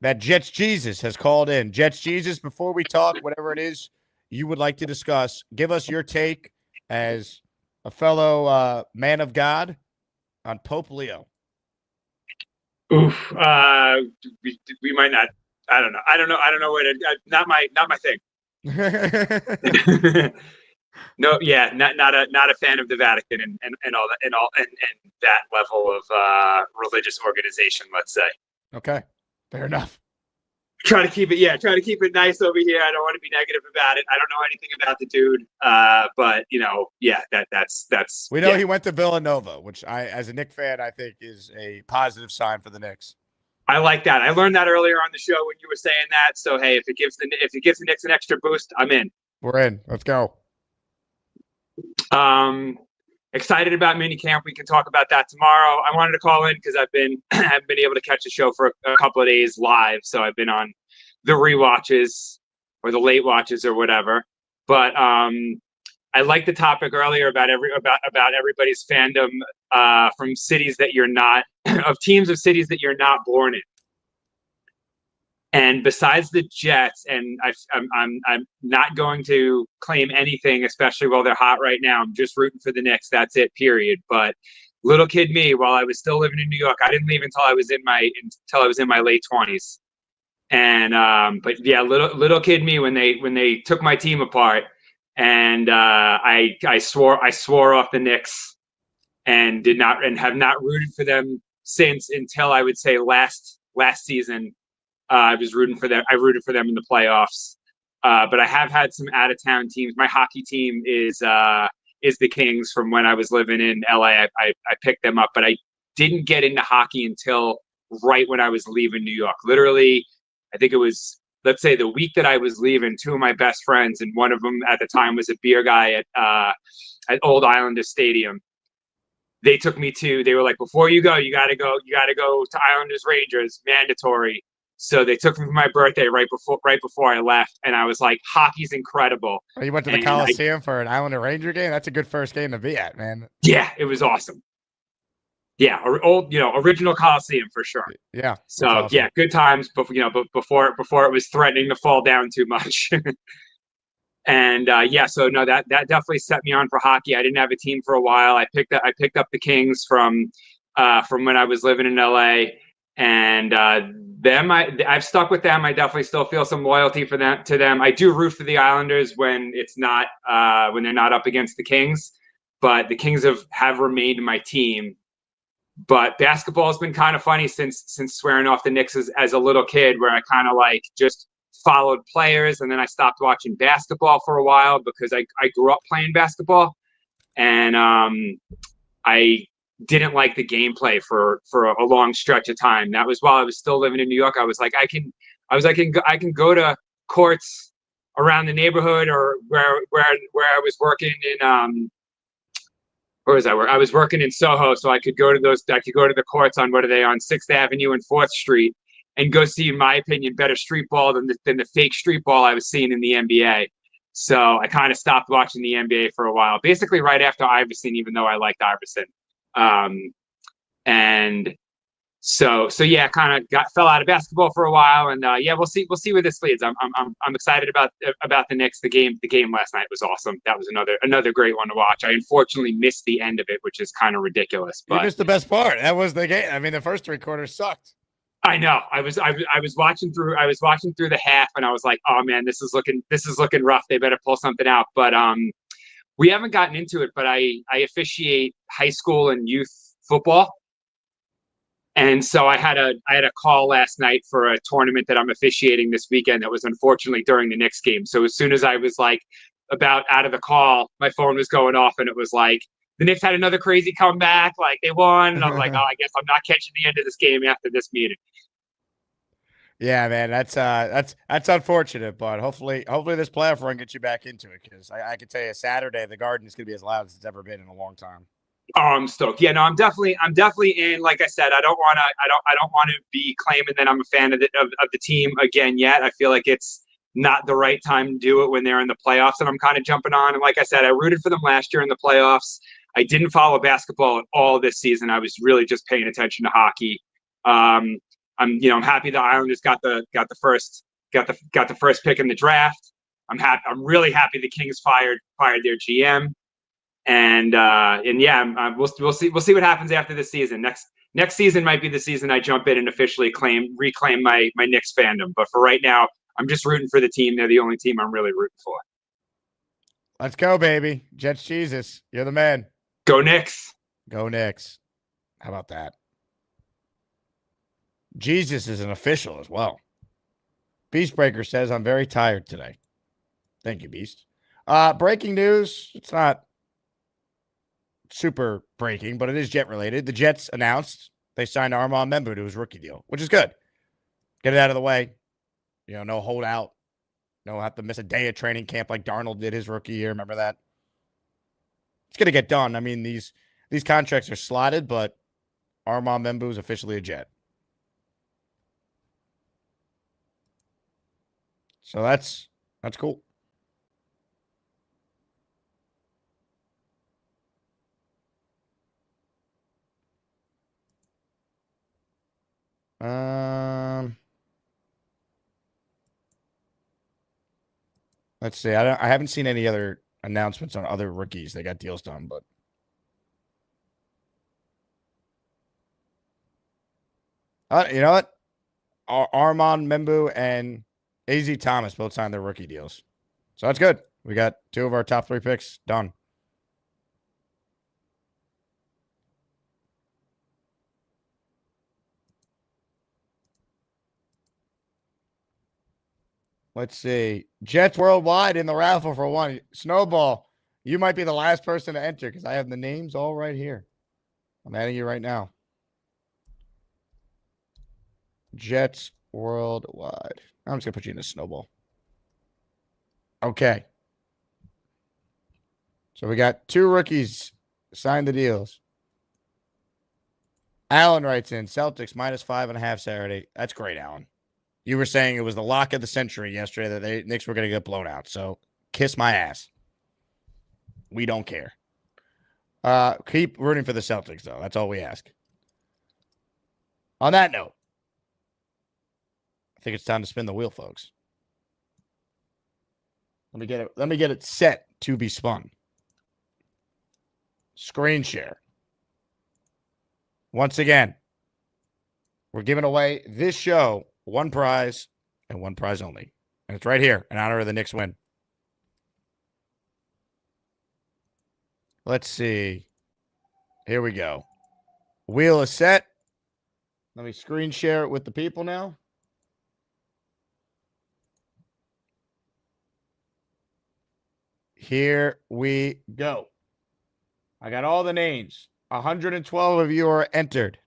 that Jets Jesus has called in. Jets Jesus, before we talk, whatever it is you would like to discuss, give us your take as a fellow man of God on Pope Leo. Oof. We might not. I don't know. I don't know what. Not my thing. No. Yeah. Not a fan of the Vatican and all that and that level of religious organization. Let's say. Okay. Fair enough. Try to keep it nice over here. I don't want to be negative about it. I don't know anything about the dude. But that's we know he went to Villanova, which as a Knicks fan, I think is a positive sign for the Knicks. I like that. I learned that earlier on the show when you were saying that. So hey, if it gives the Knicks an extra boost, I'm in. We're in. Let's go. Excited about minicamp. We can talk about that tomorrow. I wanted to call in because I've been able to catch the show for a couple of days live. So I've been on the rewatches or the late watches or whatever. But I like the topic earlier about everybody's fandom from cities that you're not of teams of cities that you're not born in. And besides the Jets, and I'm not going to claim anything, especially while they're hot right now. I'm just rooting for the Knicks. That's it, period. But little kid me, while I was still living in New York, I didn't leave until I was in my late 20s. And but yeah, little kid me when they took my team apart, and I swore off the Knicks and have not rooted for them since until I would say last season. I rooted for them in the playoffs, but I have had some out of town teams. My hockey team is the Kings from when I was living in LA. I picked them up, but I didn't get into hockey until right when I was leaving New York. Literally, I think it was, let's say, the week that I was leaving. Two of my best friends, and one of them at the time was a beer guy at Old Islanders Stadium. They took me to. They were like, before you go, you got to go to Islanders Rangers, mandatory. So they took me for my birthday right before I left, and I was like, "Hockey's incredible." Oh, you went to the Coliseum for an Islander Ranger game? That's a good first game to be at, man. Yeah, it was awesome. Yeah, original Coliseum for sure. Yeah. So awesome. Yeah, good times. But before it was threatening to fall down too much. And so no, that definitely set me on for hockey. I didn't have a team for a while. I picked up the Kings from when I was living in LA. And I've stuck with them. I definitely still feel some loyalty to them. I do root for the Islanders when it's not when they're not up against the Kings, but the Kings have remained my team. But basketball has been kind of funny since swearing off the Knicks as a little kid, where I kind of like just followed players, and then I stopped watching basketball for a while because I grew up playing basketball, and I didn't like the gameplay for a long stretch of time. That was while I was still living in New York. I was like, I can go to courts around the neighborhood, or where I was working in where was I? I was working in Soho, so I could go to the courts on 6th Avenue and 4th Street, and go see, in my opinion, better street ball than the fake street ball I was seeing in the NBA. So I kind of stopped watching the NBA for a while, basically right after Iverson, even though I liked Iverson. And So yeah, kind of fell out of basketball for a while, and yeah, we'll see where this leads. I'm excited about the Knicks. The game last night was awesome. That was another great one to watch. I unfortunately missed the end of it, which is kind of ridiculous. You But missed the best part. That was the game. I mean, the first 3 quarters sucked. I know. I was watching through the half, and I was like, oh man, this is looking rough. They better pull something out. But we haven't gotten into it, but I officiate high school and youth football. And so I had a call last night for a tournament that I'm officiating this weekend that was unfortunately during the Knicks game. So as soon as I was like about out of the call, my phone was going off and it was like, the Knicks had another crazy comeback, like they won. And I was like, oh, I guess I'm not catching the end of this game after this meeting. Yeah, man, that's unfortunate, but hopefully this playoff run gets you back into it, because I can tell you Saturday the Garden is going to be as loud as it's ever been in a long time. Oh, I'm stoked. Yeah, no, I'm definitely in. Like I said, I don't want to be claiming that I'm a fan of the team again yet. I feel like it's not the right time to do it when they're in the playoffs, and I'm kind of jumping on. And like I said, I rooted for them last year in the playoffs. I didn't follow basketball at all this season. I was really just paying attention to hockey. I'm happy the Islanders got the first pick in the draft. I'm really happy the Kings fired their GM. And yeah, we'll see what happens after this season. Next season might be the season I jump in and officially reclaim my Knicks fandom. But for right now, I'm just rooting for the team. They're the only team I'm really rooting for. Let's go, baby. Jets Jesus. You're the man. Go Knicks. Go Knicks. How about that? Jesus is an official as well. Beastbreaker says, I'm very tired today. Thank you, Beast. Breaking news. It's not super breaking, but it is Jet related. The Jets announced they signed Armand Membu to his rookie deal, which is good. Get it out of the way. No holdout. No have to miss a day of training camp like Darnold did his rookie year. Remember that? It's going to get done. I mean, these contracts are slotted, but Armand Membu is officially a Jet. So that's cool. Let's see. I haven't seen any other announcements on other rookies. They got deals done, but you know what? Armand Membu and AZ Thomas both signed their rookie deals. So that's good. We got 2 of our top 3 picks done. Let's see. Jets worldwide in the raffle for 1. Snowball, you might be the last person to enter because I have the names all right here. I'm adding you right now. Jets worldwide. I'm just going to put you in a snowball. Okay. So we got 2 rookies signed the deals. Alan writes in, Celtics -5.5 Saturday. That's great, Alan. You were saying it was the lock of the century yesterday that the Knicks were going to get blown out. So kiss my ass. We don't care. Keep rooting for the Celtics, though. That's all we ask. On that note, I think it's time to spin the wheel, folks. Let me get it set to be spun. Screen share. Once again, we're giving away this show 1 prize and 1 prize only. And it's right here in honor of the Knicks win. Let's see. Here we go. Wheel is set. Let me screen share it with the people now. Here we go. I got all the names. 112 of you are entered.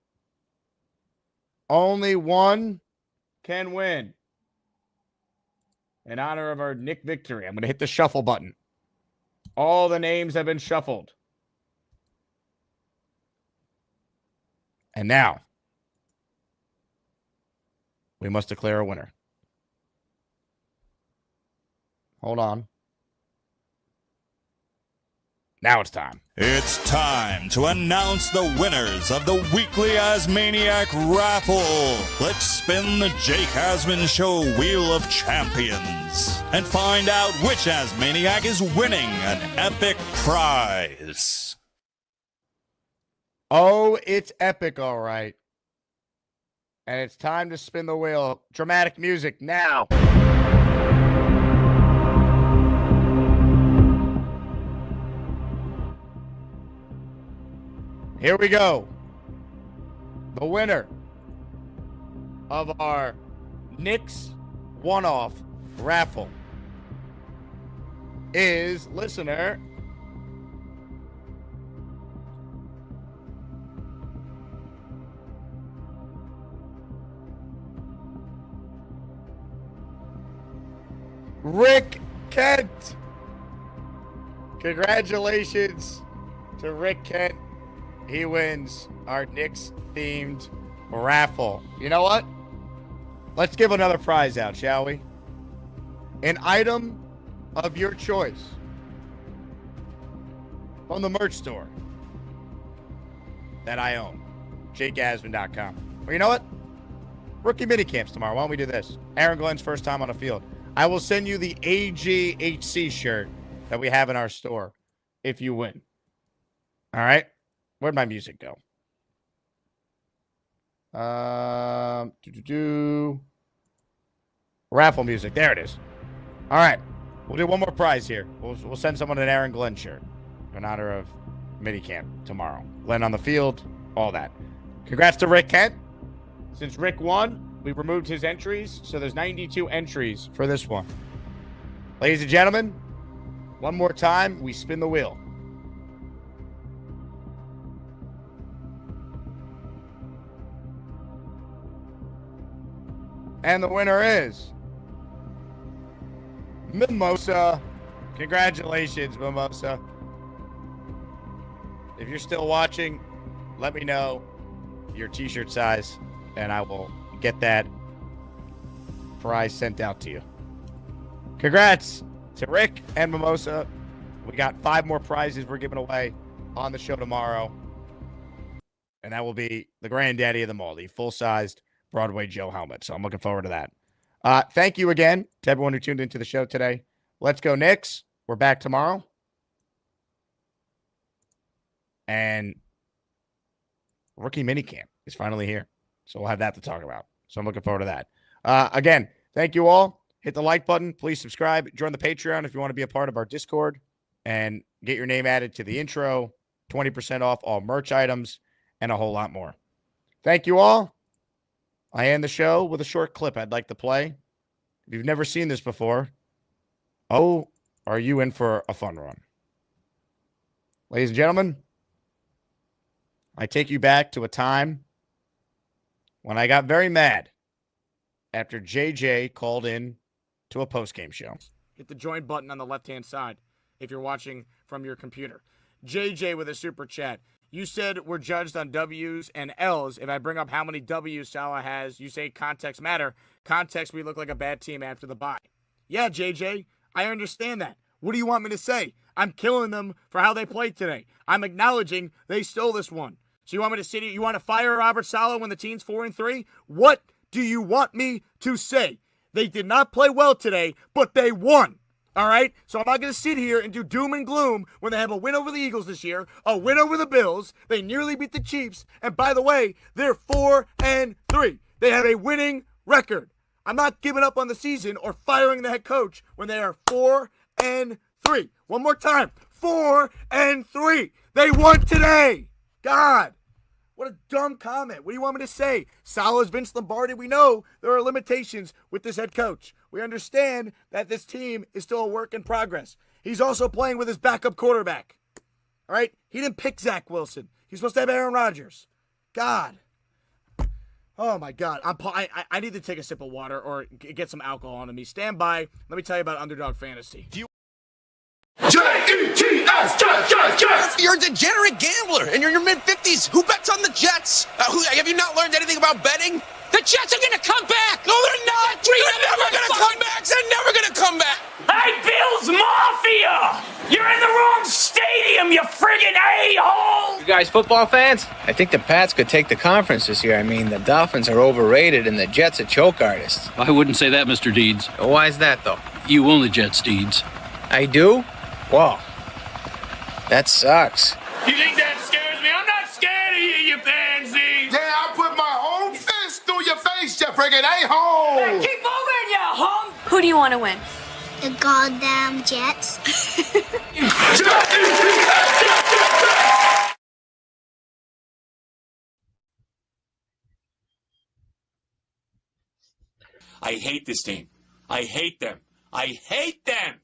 Only 1 can win. In honor of our Nick victory, I'm going to hit the shuffle button. All the names have been shuffled. And now, we must declare a winner. Hold on. Now it's time. It's time to announce the winners of the weekly Asmaniac raffle. Let's spin the Jake Asman Show Wheel of Champions and find out which Asmaniac is winning an epic prize. Oh, it's epic, all right. And it's time to spin the wheel. Dramatic music now. Here we go. The winner of our Knicks one-off raffle is listener Rick Kent. Congratulations to Rick Kent. He wins our Knicks-themed raffle. You know what? Let's give another prize out, shall we? An item of your choice from the merch store that I own, jakeasman.com. Well, you know what? Rookie minicamps tomorrow. Why don't we do this? Aaron Glenn's first time on the field. I will send you the AGHC shirt that we have in our store if you win. All right? Where'd my music go? Raffle music. There it is. All right. We'll do one more prize here. We'll send someone an Aaron Glenn shirt in honor of minicamp tomorrow. Glenn on the field, all that. Congrats to Rick Kent. Since Rick won, we removed his entries, so there's 92 entries for this one. Ladies and gentlemen, one more time, we spin the wheel. And the winner is Mimosa. Congratulations, Mimosa. If you're still watching, let me know your t-shirt size, and I will get that prize sent out to you. Congrats to Rick and Mimosa. We got 5 more prizes we're giving away on the show tomorrow. And that will be the granddaddy of them all, the full-sized Broadway Joe helmet. So I'm looking forward to that. Thank you again to everyone who tuned into the show today. Let's go Knicks. We're back tomorrow. And rookie minicamp is finally here. So we'll have that to talk about. So I'm looking forward to that. Again, thank you all. Hit the like button. Please subscribe. Join the Patreon if you want to be a part of our Discord and get your name added to the intro. 20% off all merch items and a whole lot more. Thank you all. I end the show with a short clip I'd like to play. If you've never seen this before, oh, are you in for a fun run? Ladies and gentlemen, I take you back to a time when I got very mad after JJ called in to a postgame show. Hit the join button on the left-hand side if you're watching from your computer. JJ with a super chat. You said we're judged on W's and L's. If I bring up how many W's Salah has, you say context matter. Context, we look like a bad team after the bye. Yeah, JJ, I understand that. What do you want me to say? I'm killing them for how they played today. I'm acknowledging they stole this one. So you want me to sit here? You want to fire Robert Saleh when the team's 4-3? What do you want me to say? They did not play well today, but they won. All right? So I'm not going to sit here and do doom and gloom when they have a win over the Eagles this year, a win over the Bills. They nearly beat the Chiefs. And by the way, they're 4-3. They have a winning record. I'm not giving up on the season or firing the head coach when they are 4-3. One more time. 4-3. They won today. God. What a dumb comment. What do you want me to say? Salah's Vince Lombardi. We know there are limitations with this head coach. We understand that this team is still a work in progress. He's also playing with his backup quarterback. All right? He didn't pick Zach Wilson. He's supposed to have Aaron Rodgers. God. Oh, my God. I need to take a sip of water or get some alcohol onto me. Stand by. Let me tell you about Underdog Fantasy. Jets, Jets! You're a degenerate gambler, and you're in your mid-50s. Who bets on the Jets? Have you not learned anything about betting? The Jets are going to come back! No, they're not! They're never going to come back! They're never going to come back! Hey, Bills Mafia! You're in the wrong stadium, you guys football fans? I think the Pats could take the conference this year. I mean, the Dolphins are overrated and the Jets are choke artists. I wouldn't say that, Mr. Deeds. Why is that, though? You own the Jets, Deeds. I do? Whoa. That sucks. You think that scares me? I'm not scared of you, you pansy. Yeah, I put my own fist through your face, you friggin' a-hole. Hey, keep moving, you hump! Who do you want to win? The goddamn Jets. I hate this team. I hate them. I hate them.